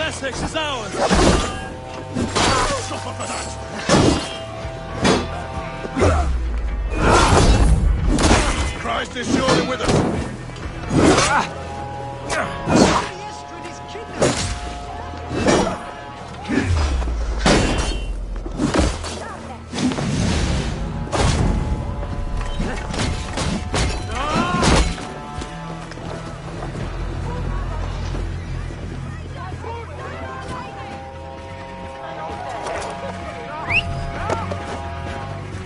Essexe is ours! Suffer for that! Christ is surely with us!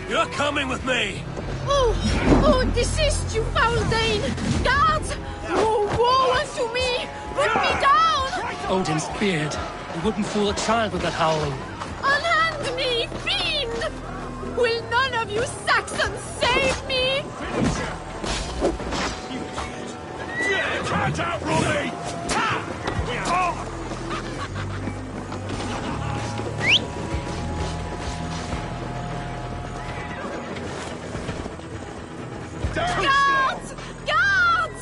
You're coming with me! Oh, desist, you foul Dane! Guards! Oh, woe unto me! Put me down! Odin's beard. You wouldn't fool a child with that howling. Unhand me, fiend! Will none of you Saxons save me? Can't outrun me! Guards! Guards!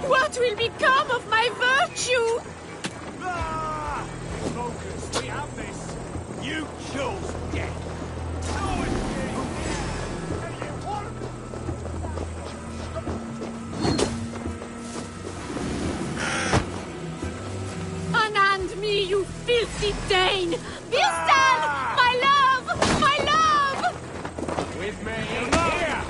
What will become of my virtue? Focus, we have this! You chose death! Unhand me, you filthy Dane! Vistan! My love! My love! With me, here!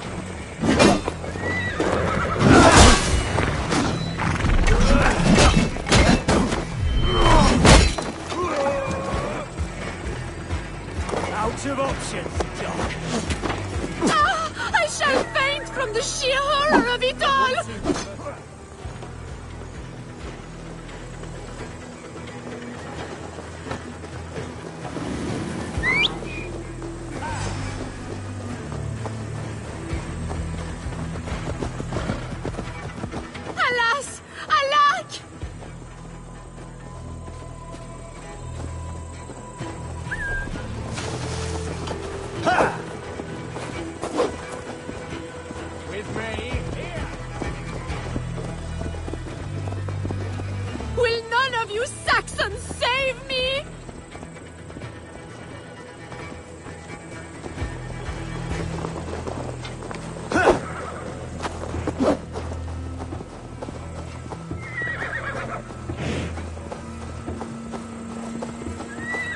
Out of options, Doc. Ah, I shall faint from the sheer horror of it all! Alas! Alack! With me, here! Will none of you Saxons save me?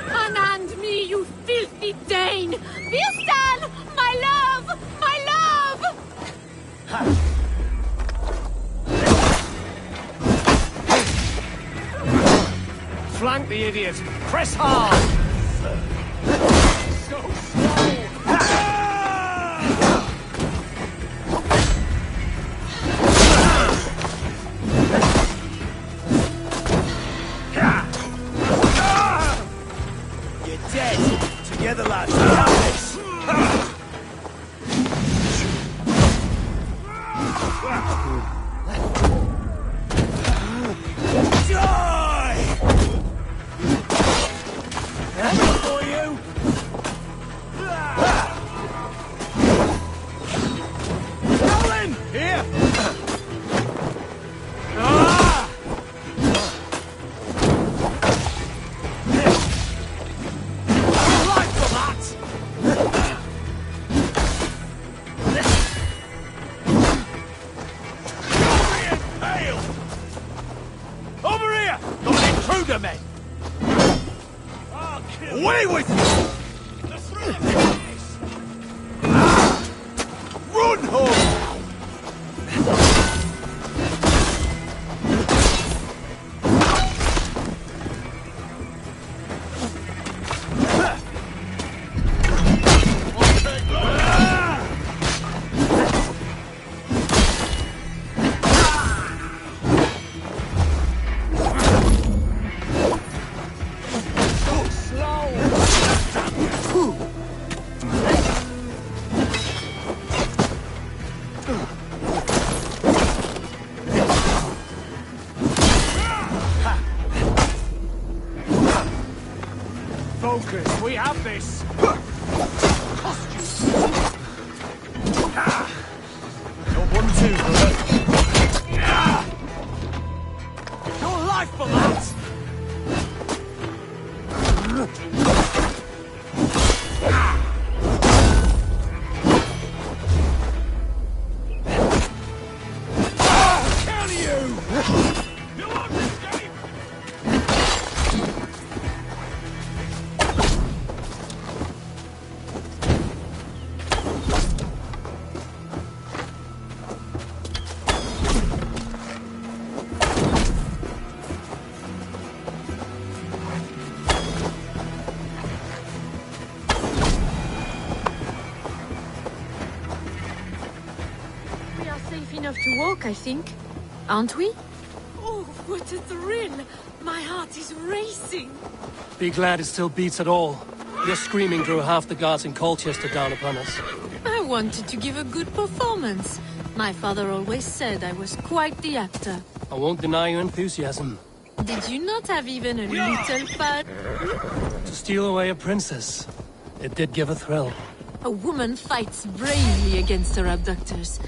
Unhand me, you filthy Dane! Vistan! My love! My love! Flank the idiot! Press hard! So slow! You're dead! Together, lads, we have this! We have this. You're 1-2, brother. Your life for that! Enough to walk, I think. Aren't we? Oh, what a thrill! My heart is racing. Be glad it still beats at all. Your screaming drew half the guards in Colcestre down upon us. I wanted to give a good performance. My father always said I was quite the actor. I won't deny your enthusiasm. Did you not have even a little fun? To steal away a princess. It did give a thrill. A woman fights bravely against her abductors.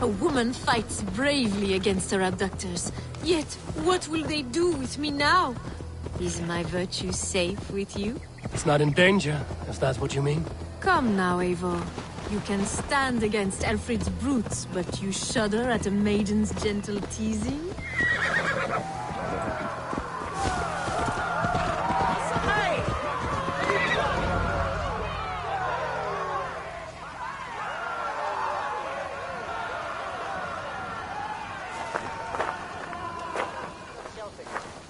A woman fights bravely against her abductors. Yet, what will they do with me now? Is my virtue safe with you? It's not in danger, if that's what you mean. Come now, Eivor. You can stand against Alfred's brutes, but you shudder at a maiden's gentle teasing?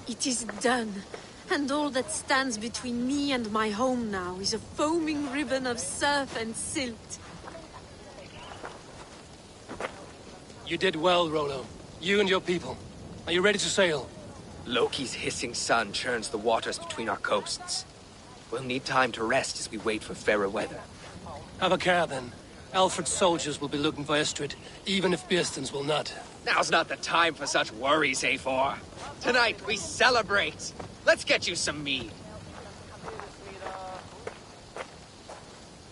It is done, and all that stands between me and my home now is a foaming ribbon of surf and silt. You did well, Rollo. You and your people. Are you ready to sail? Loki's hissing sun churns the waters between our coasts. We'll need time to rest as we wait for fairer weather. Have a care, then. Alfred's soldiers will be looking for Estrid, even if Bearstons will not. Now's not the time for such worries, Eivor. Tonight, we celebrate. Let's get you some mead.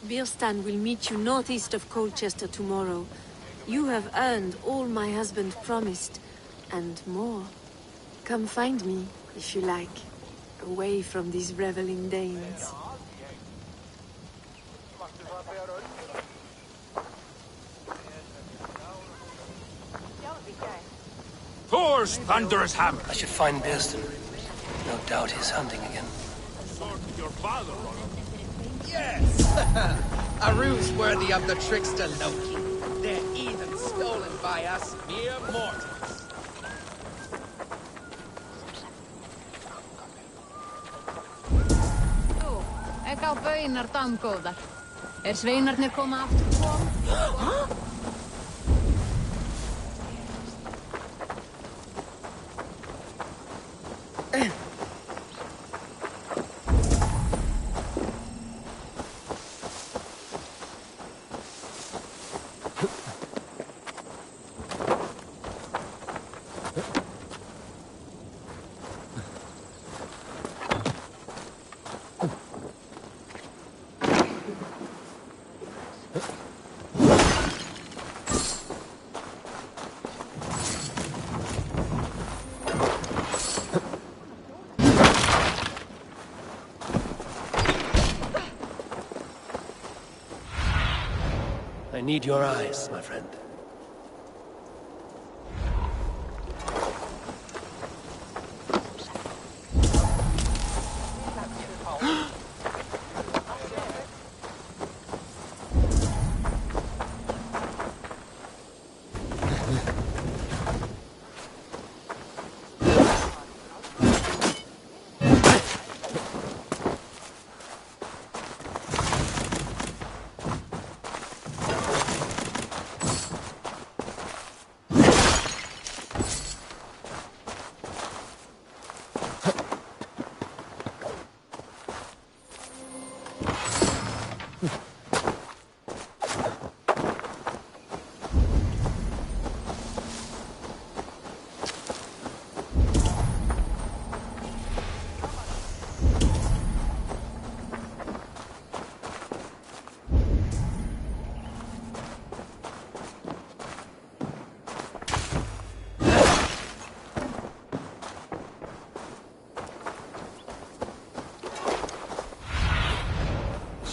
Birstan will meet you northeast of Colchester tomorrow. You have earned all my husband promised, and more. Come find me, if you like, away from these reveling Danes. Thor's thunderous hammer! I should find Bearston. No doubt he's hunting again. Your father, Yes! A ruse worthy of the trickster Loki. They're even stolen by us mere mortals. Þú, ekki á baunar damgóðar. Sveinarnir koma aftur kom? I need your eyes, my friend.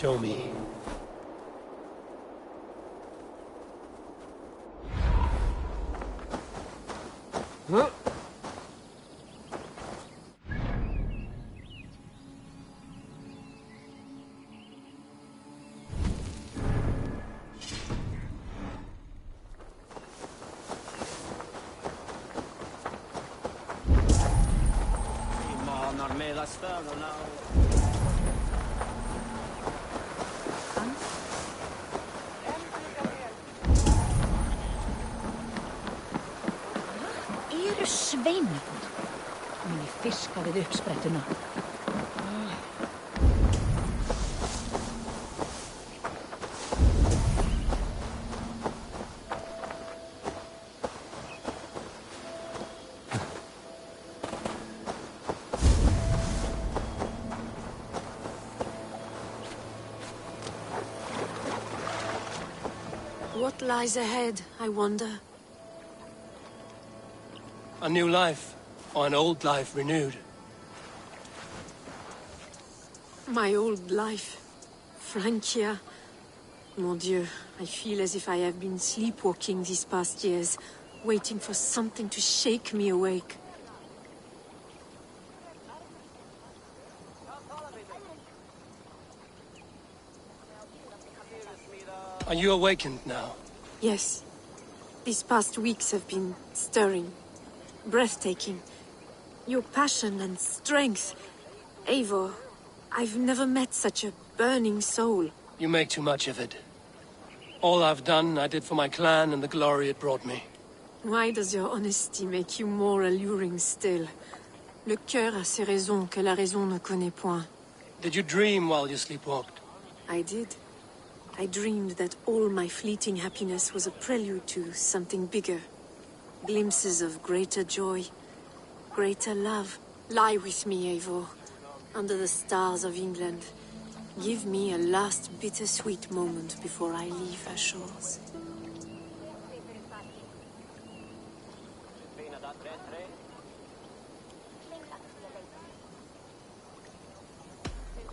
Show me. Huh? Manar mera stövlarna Eru sveinarnir? Muni fiska við uppsprettuna. What lies ahead, I wonder? A new life, or an old life renewed. My old life. Francia. Mon Dieu, I feel as if I have been sleepwalking these past years, waiting for something to shake me awake. Are you awakened now? Yes. These past weeks have been stirring. Breathtaking. Your passion and strength. Eivor, I've never met such a burning soul. You make too much of it. All I've done, I did for my clan and the glory it brought me. Why does your honesty make you more alluring still? Le cœur a ses raisons que la raison ne connaît point. Did you dream while you sleepwalked? I did. I dreamed that all my fleeting happiness was a prelude to something bigger. Glimpses of greater joy, greater love. Lie with me, Eivor, under the stars of England. Give me a last bittersweet moment before I leave her shores.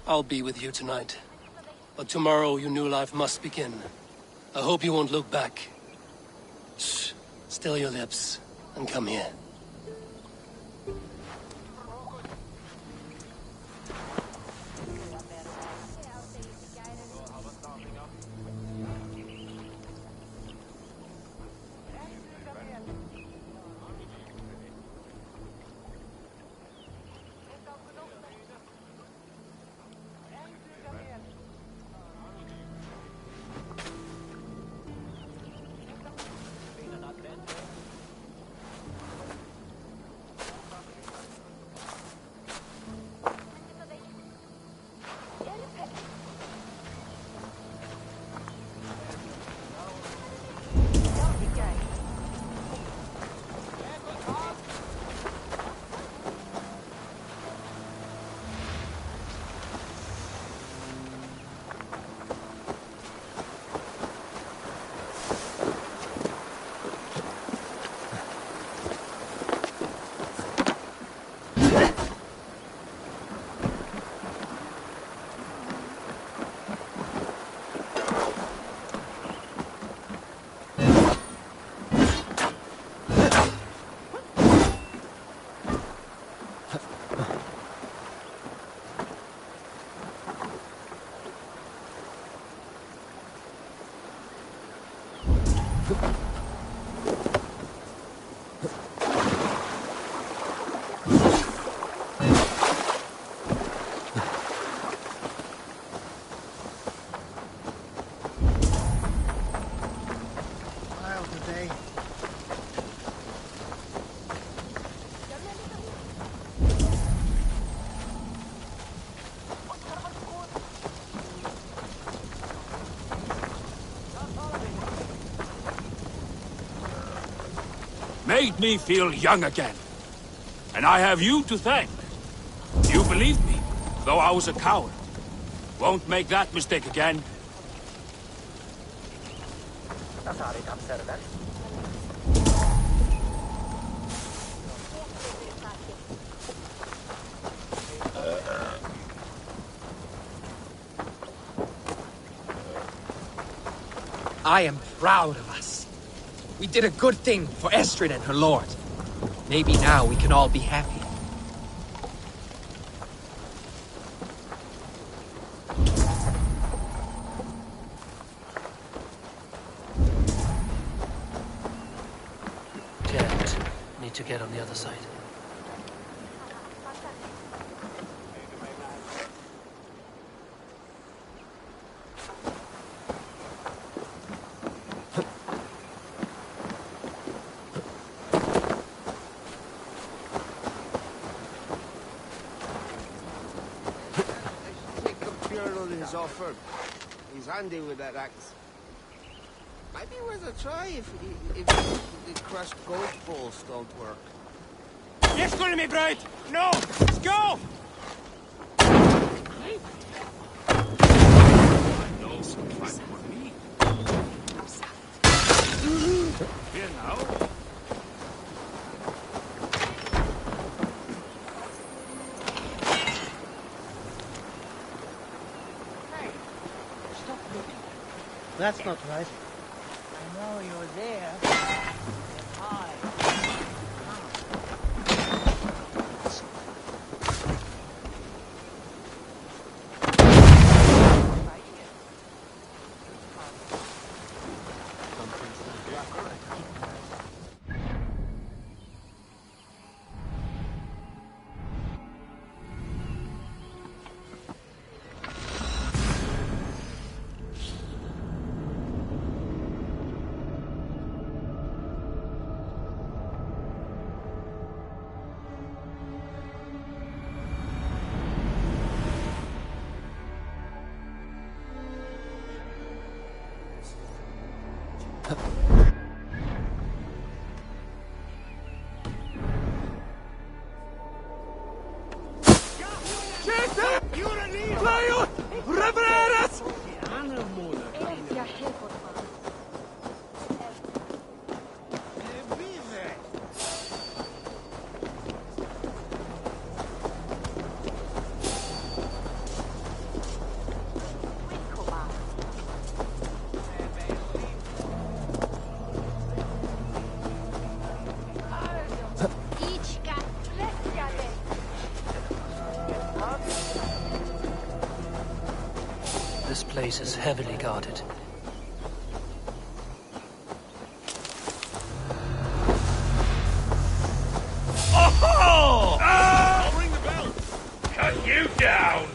I'll be with you tonight. But tomorrow your new life must begin. I hope you won't look back. Shh. Still your lips, and come here. Made me feel young again. And I have you to thank. You believed me, though I was a coward. Won't make that mistake again. I am proud of us. We did a good thing for Estrid and her lord. Maybe now we can all be happy. Need to get on the other side. Is offered. He's handy with that axe. Might be worth a try if the crushed gold balls don't work. Yes, go to me, bride! No! Let's go! No surprise for me. Here now. That's not right. I know you're there. Hi. This place is heavily guarded. Oh! Ah! I'll ring the bell. Cut you down.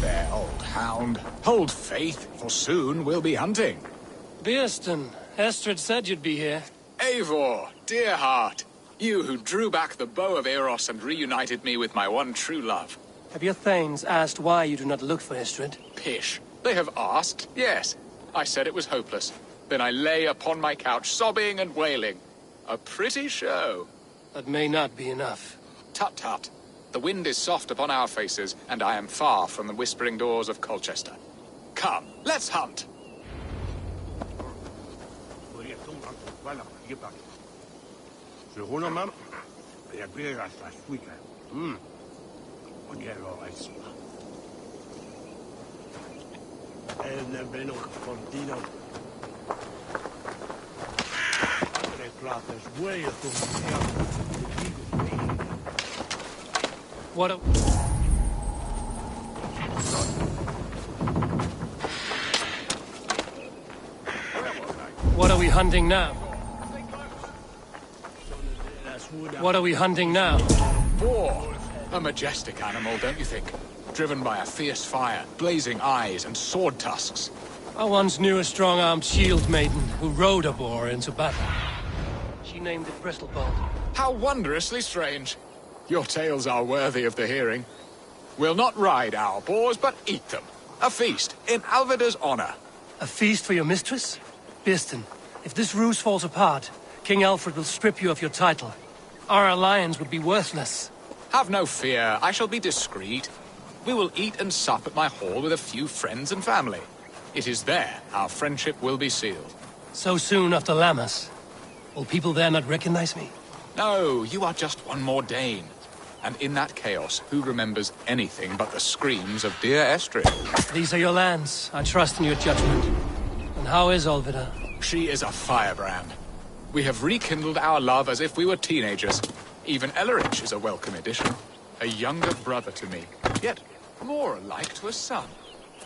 There, old hound. Hold faith, for soon we'll be hunting. Beerston, Estrid said you'd be here. Eivor, dear heart. You who drew back the bow of Eros and reunited me with my one true love. Have your thanes asked why you do not look for Estrid? Pish. They have asked, yes. I said it was hopeless. Then I lay upon my couch, sobbing and wailing. A pretty show. That may not be enough. Tut-tut. The wind is soft upon our faces, and I am far from the whispering doors of Colcestre. Come, let's hunt! What a... are we hunting now? What are we hunting now? Boar. A majestic animal, don't you think? Driven by a fierce fire, blazing eyes, and sword tusks. I once knew a strong-armed shield maiden who rode a boar into battle. She named it Bristlepolt. How wondrously strange. Your tales are worthy of the hearing. We'll not ride our boars, but eat them. A feast, in Alvida's honor. A feast for your mistress? Birston, if this ruse falls apart, King Alfred will strip you of your title. Our alliance would be worthless. Have no fear, I shall be discreet. We will eat and sup at my hall with a few friends and family. It is there our friendship will be sealed. So soon after Lammas? Will people there not recognize me? No, you are just one more Dane. And in that chaos, who remembers anything but the screams of dear Estrid? These are your lands. I trust in your judgment. And how is Olvida? She is a firebrand. We have rekindled our love as if we were teenagers. Even Ellerich is a welcome addition. A younger brother to me, yet more alike to a son.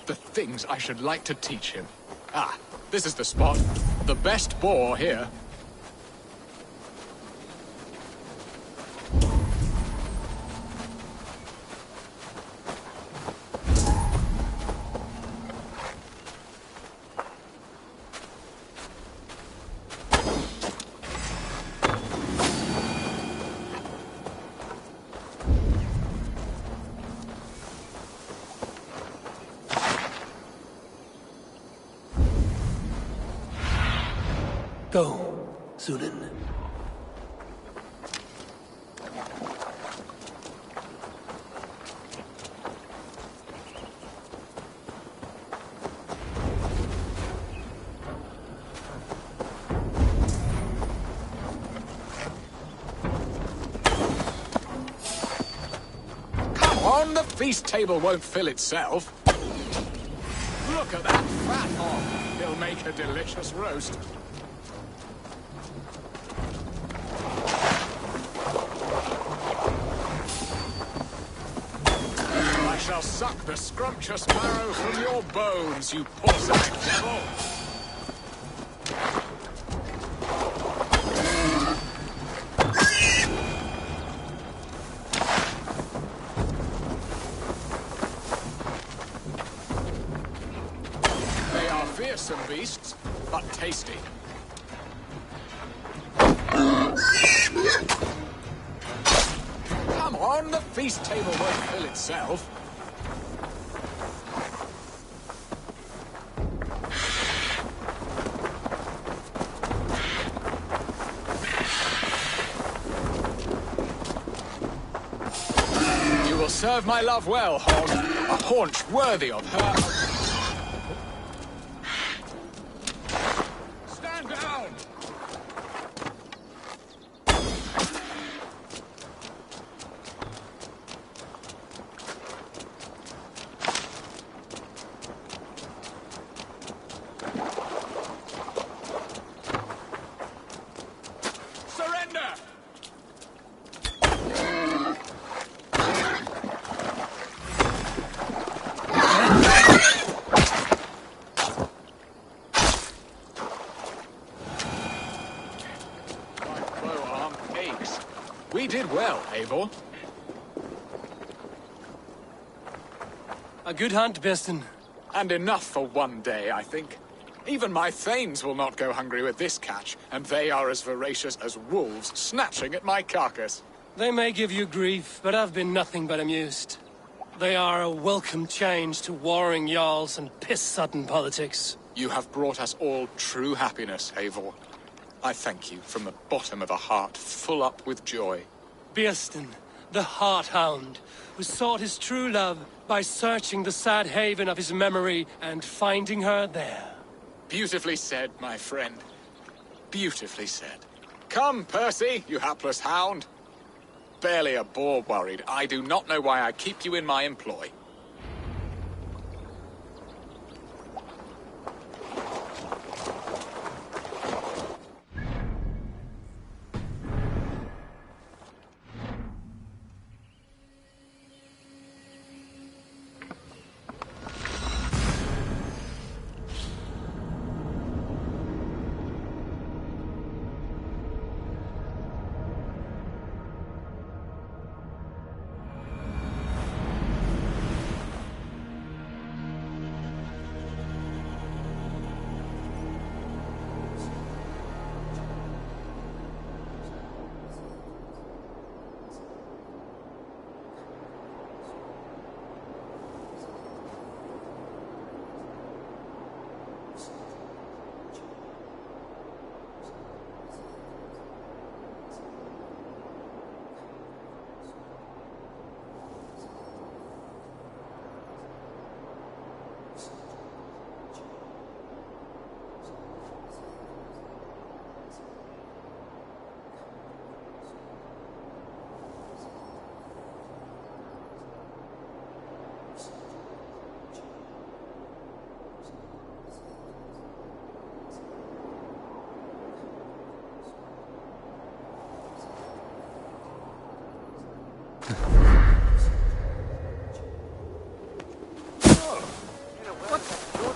The things I should like to teach him. Ah, this is the spot. The best boar here. Go, Sunan. Come on, the feast table won't fill itself. Look at that fat hog. He'll make a delicious roast. I'll suck the scrumptious marrow from your bones, you porcelain devil! They are fearsome beasts, but tasty. Come on, the feast table won't fill itself. Serve my love well, hog. A haunch worthy of her. Stand down! Surrender! We did well, Eivor. A good hunt, Birston. And enough for one day, I think. Even my thanes will not go hungry with this catch, and they are as voracious as wolves snatching at my carcass. They may give you grief, but I've been nothing but amused. They are a welcome change to warring jarls and piss-sudden politics. You have brought us all true happiness, Eivor. I thank you from the bottom of a heart full up with joy. Birston, the Heart-Hound, who sought his true love by searching the sad haven of his memory and finding her there. Beautifully said, my friend. Beautifully said. Come, Percy, you hapless hound. Barely a boar worried. I do not know why I keep you in my employ.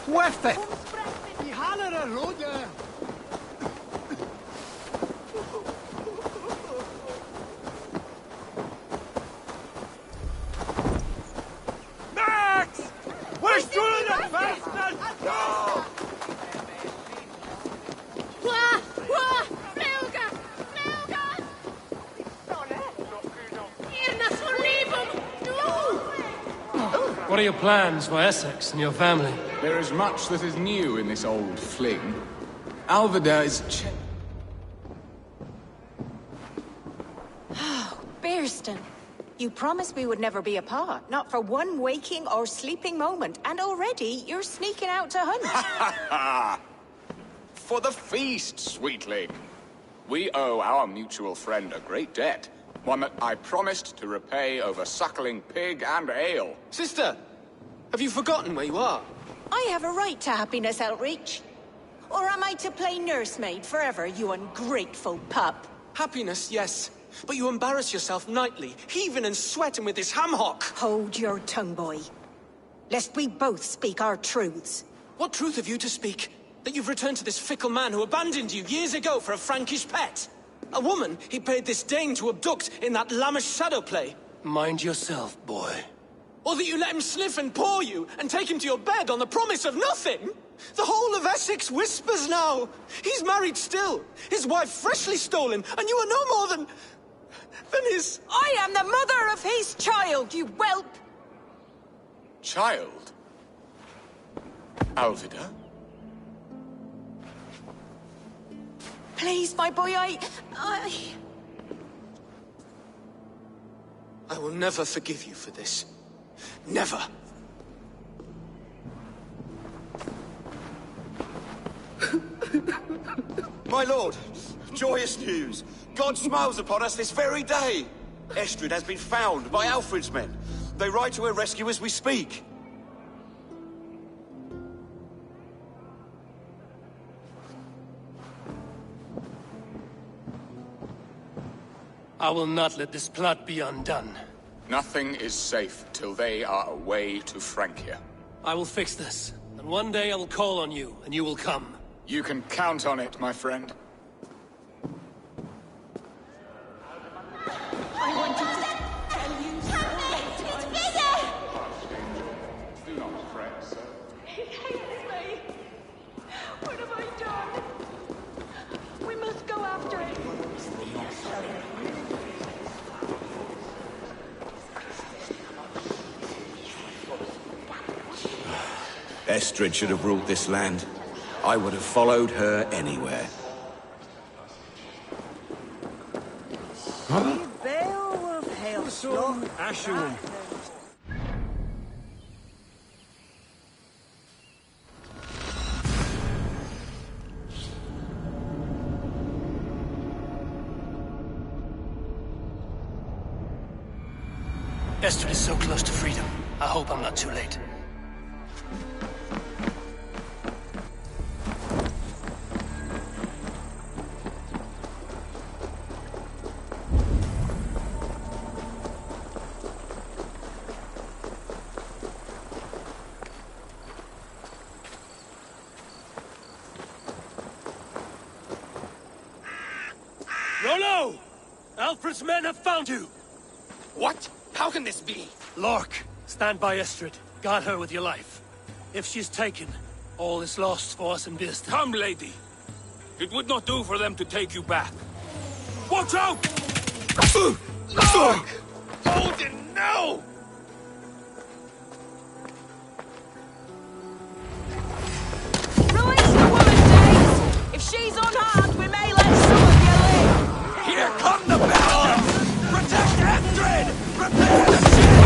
Worth it! Max! We're doing the bastard! No! What are your plans for Essex and your family? There is much that is new in this old fling. Alvida is Bearston, you promised we would never be apart, not for one waking or sleeping moment, and already you're sneaking out to hunt. For the feast, sweetling. We owe our mutual friend a great debt. One that I promised to repay over suckling pig and ale. Sister, have you forgotten where you are? I have a right to happiness, Outreach. Or am I to play nursemaid forever, you ungrateful pup? Happiness, yes. But you embarrass yourself nightly, heaving and sweating with this ham hock. Hold your tongue, boy. Lest we both speak our truths. What truth have you to speak? That you've returned to this fickle man who abandoned you years ago for a Frankish pet? A woman he paid this Dane to abduct in that lammish shadow play? Mind yourself, boy. Or that you let him sniff and paw you, and take him to your bed on the promise of nothing? The whole of Essex whispers now. He's married still, his wife freshly stolen, and you are no more than his... I am the mother of his child, you whelp! Child? Alvida? Please, my boy, I will never forgive you for this. Never. My lord, joyous news. God smiles upon us this very day. Estrid has been found by Alfred's men. They ride to her rescue as we speak. I will not let this plot be undone. Nothing is safe till they are away to Francia. I will fix this, and one day I will call on you, and you will come. You can count on it, my friend. I wanted to tell you so. It's bigger! Do not fret, sir. He hates me. What have I done? We must go after him. Estrid should have ruled this land. I would have followed her anywhere. Beowulf Hailstorm Ashewin. Estrid is so close to freedom. I hope I'm not too late. Rollo! Alfred's men have found you! What? How can this be? Lork, stand by Estrid. Guard her with your life. If she's taken, all is lost for us in Bearston. Come, lady. It would not do for them to take you back. Watch out! No! Odin, no! Release the woman, Danes! If she's unharmed, we may let some of you live! Here come the bastards! Protect Estrid! Prepare the ship!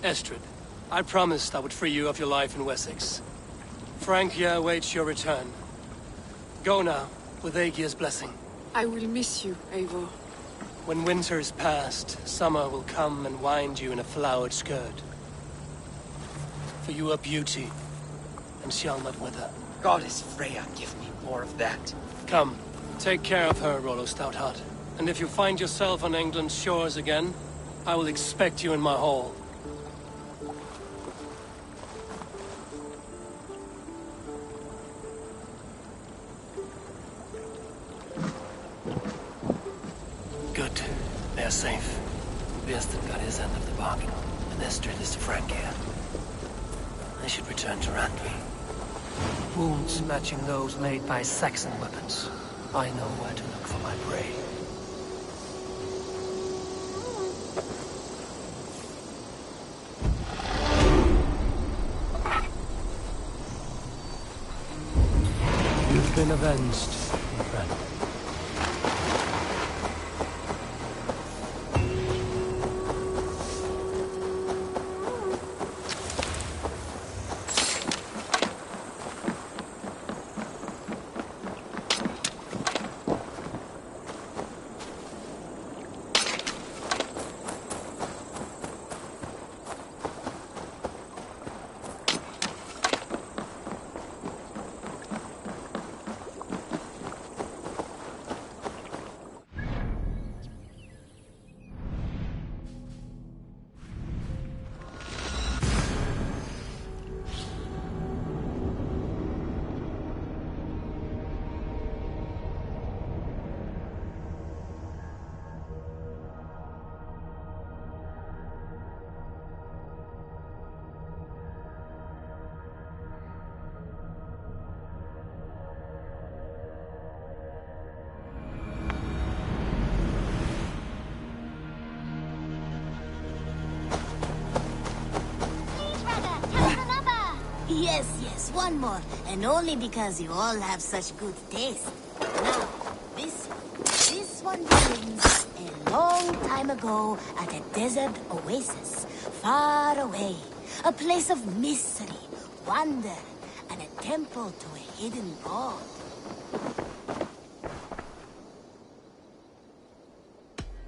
Estrid, I promised I would free you of your life in Essexe. Frank here awaits your return. Go now, with Aegir's blessing. I will miss you, Eivor. When winter is past, summer will come and wind you in a flowered skirt. For you are beauty, and shall not wither. Goddess Freya, give me more of that. Come, take care of her, Rollo Stoutheart. And if you find yourself on England's shores again, I will expect you in my hall. Good. They are safe. Birston got his end of the bargain, and Estrid is to Frank here. I should return to Randvi. Wounds matching those made by Saxon weapons. I know where to look for my prey. You've been avenged, my friend. Yes, one more. And only because you all have such good taste. Now, this one begins a long time ago at a desert oasis, far away. A place of mystery, wonder, and a temple to a hidden god.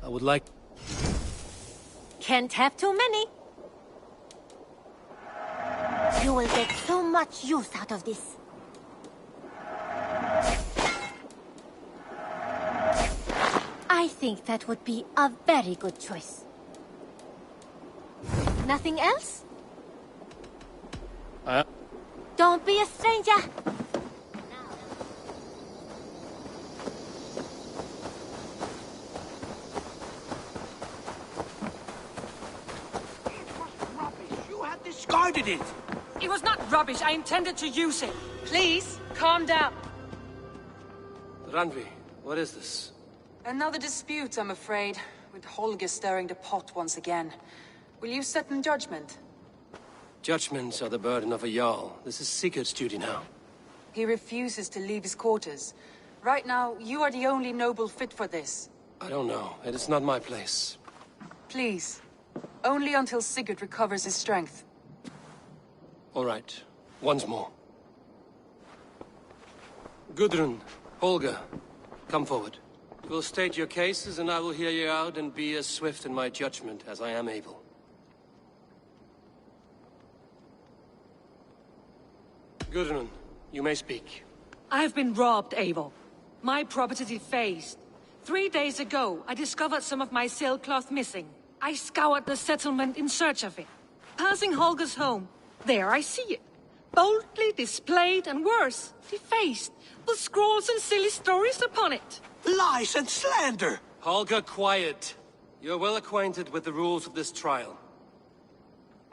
I would like... Can't have too many. You will get so much use out of this. I think that would be a very good choice. Nothing else? Don't be a stranger. You had discarded it! It was not rubbish. I intended to use it. Please, calm down. Randvi, what is this? Another dispute, I'm afraid, with Holger stirring the pot once again. Will you set in judgment? Judgments are the burden of a Jarl. This is Sigurd's duty now. He refuses to leave his quarters. Right now, you are the only noble fit for this. I don't know. It is not my place. Please. Only until Sigurd recovers his strength. All right. Once more. Gudrun, Holger, come forward. You will state your cases, and I will hear you out and be as swift in my judgment as I am able. Gudrun, you may speak. I have been robbed, Eivor. My property defaced. 3 days ago, I discovered some of my sailcloth missing. I scoured the settlement in search of it. Passing Holger's home, there I see it. Boldly displayed and worse, defaced, with scrolls and silly stories upon it. Lies and slander! Holger, quiet. You're well acquainted with the rules of this trial.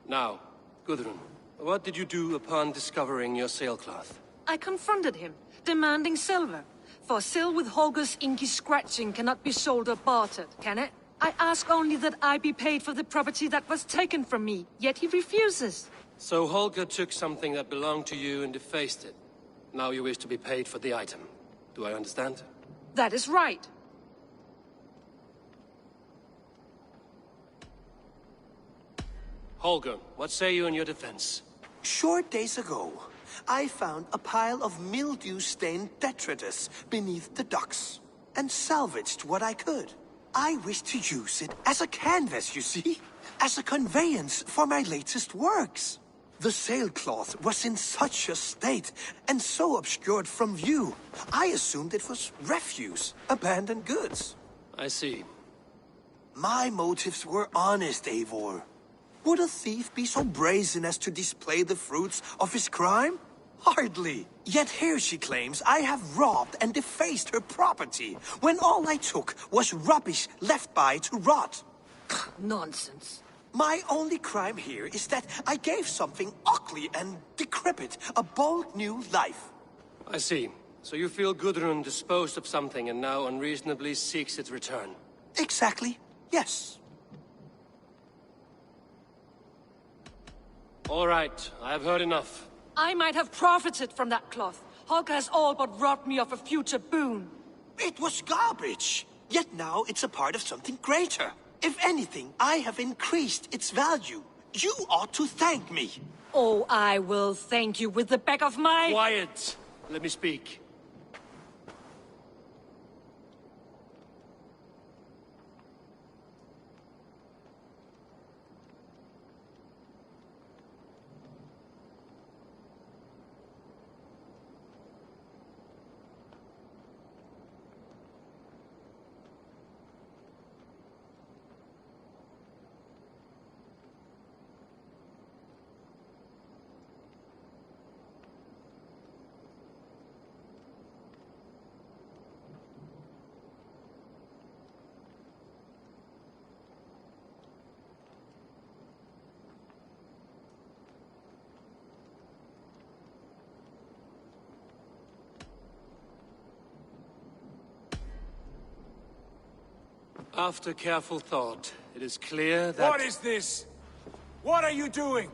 Now, Gudrun, what did you do upon discovering your sailcloth? I confronted him, demanding silver. For sil with Holger's inky scratching cannot be sold or bartered, can it? I ask only that I be paid for the property that was taken from me, yet he refuses. So Holger took something that belonged to you and defaced it. Now you wish to be paid for the item. Do I understand? That is right. Holger, what say you in your defense? Short days ago, I found a pile of mildew-stained detritus beneath the docks, and salvaged what I could. I wish to use it as a canvas, you see? As a conveyance for my latest works. The sailcloth was in such a state, and so obscured from view, I assumed it was refuse, abandoned goods. I see. My motives were honest, Eivor. Would a thief be so brazen as to display the fruits of his crime? Hardly. Yet here she claims I have robbed and defaced her property, when all I took was rubbish left by to rot. Nonsense. My only crime here is that I gave something ugly and decrepit a bold new life. I see. So you feel Gudrun disposed of something and now unreasonably seeks its return? Exactly, yes. All right, I have heard enough. I might have profited from that cloth. Holger has all but robbed me of a future boon. It was garbage. Yet now it's a part of something greater. If anything, I have increased its value. You ought to thank me. Oh, I will thank you with the back of my... Quiet! Let me speak. After careful thought, it is clear that... What is this? What are you doing?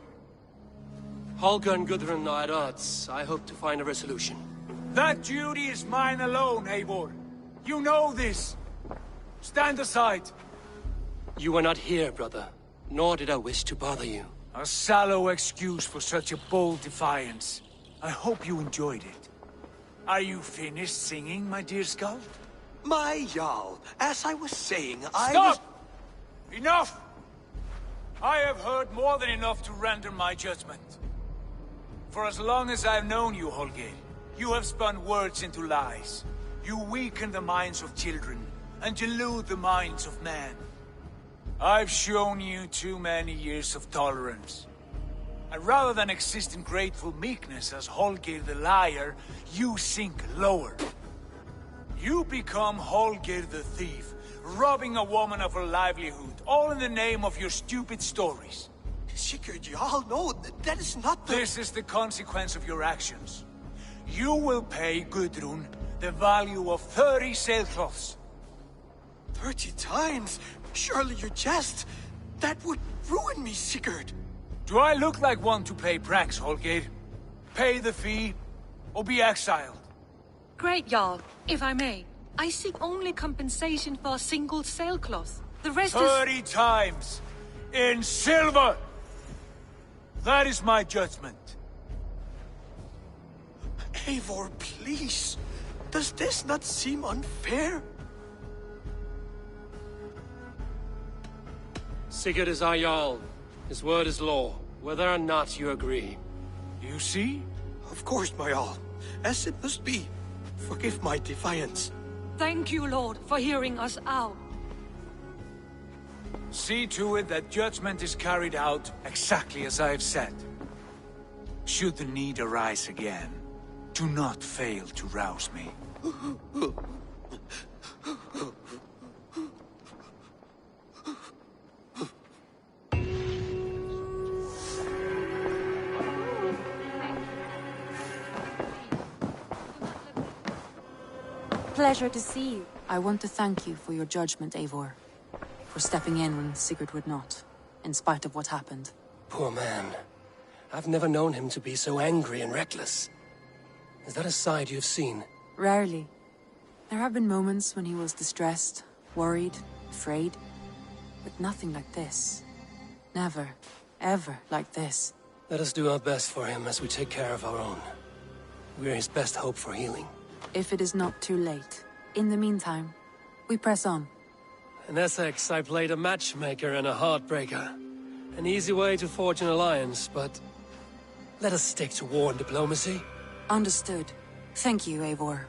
Holger and Gudrun are at odds. I hope to find a resolution. That duty is mine alone, Eivor. You know this. Stand aside. You were not here, brother. Nor did I wish to bother you. A sallow excuse for such a bold defiance. I hope you enjoyed it. Are you finished singing, my dear Skull? My Jarl, as I was saying, Stop! Enough! I have heard more than enough to render my judgment. For as long as I've known you, Holger, you have spun words into lies. You weaken the minds of children, and delude the minds of men. I've shown you too many years of tolerance. And rather than exist in grateful meekness as Holger the liar, you sink lower. You become Holger the thief, robbing a woman of her livelihood, all in the name of your stupid stories. Sigurd, Jarl, no, that is not the... This is the consequence of your actions. You will pay Gudrun the value of 30 sailcloths. 30 times? Surely you jest. That would ruin me, Sigurd. Do I look like one to play pranks, Holger? Pay the fee, or be exiled. Great, Jarl. If I may, I seek only compensation for a single sailcloth. The rest 30 times! In silver! That is my judgment. Eivor, please. Does this not seem unfair? Sigurd is our Jarl. His word is law, whether or not you agree. You see? Of course, my Jarl. As it must be. Forgive my defiance. Thank you, Lord, for hearing us out. See to it that judgment is carried out exactly as I have said. Should the need arise again, do not fail to rouse me. pleasure to see you. I want to thank you for your judgment, Eivor. For stepping in when Sigurd would not, in spite of what happened. Poor man. I've never known him to be so angry and reckless. Is that a side you've seen? Rarely. There have been moments when he was distressed, worried, afraid. But nothing like this. Never, ever like this. Let us do our best for him as we take care of our own. We're his best hope for healing. If it is not too late. In the meantime, we press on. In Essex, I played a matchmaker and a heartbreaker. An easy way to forge an alliance, but... let us stick to war and diplomacy. Understood. Thank you, Eivor.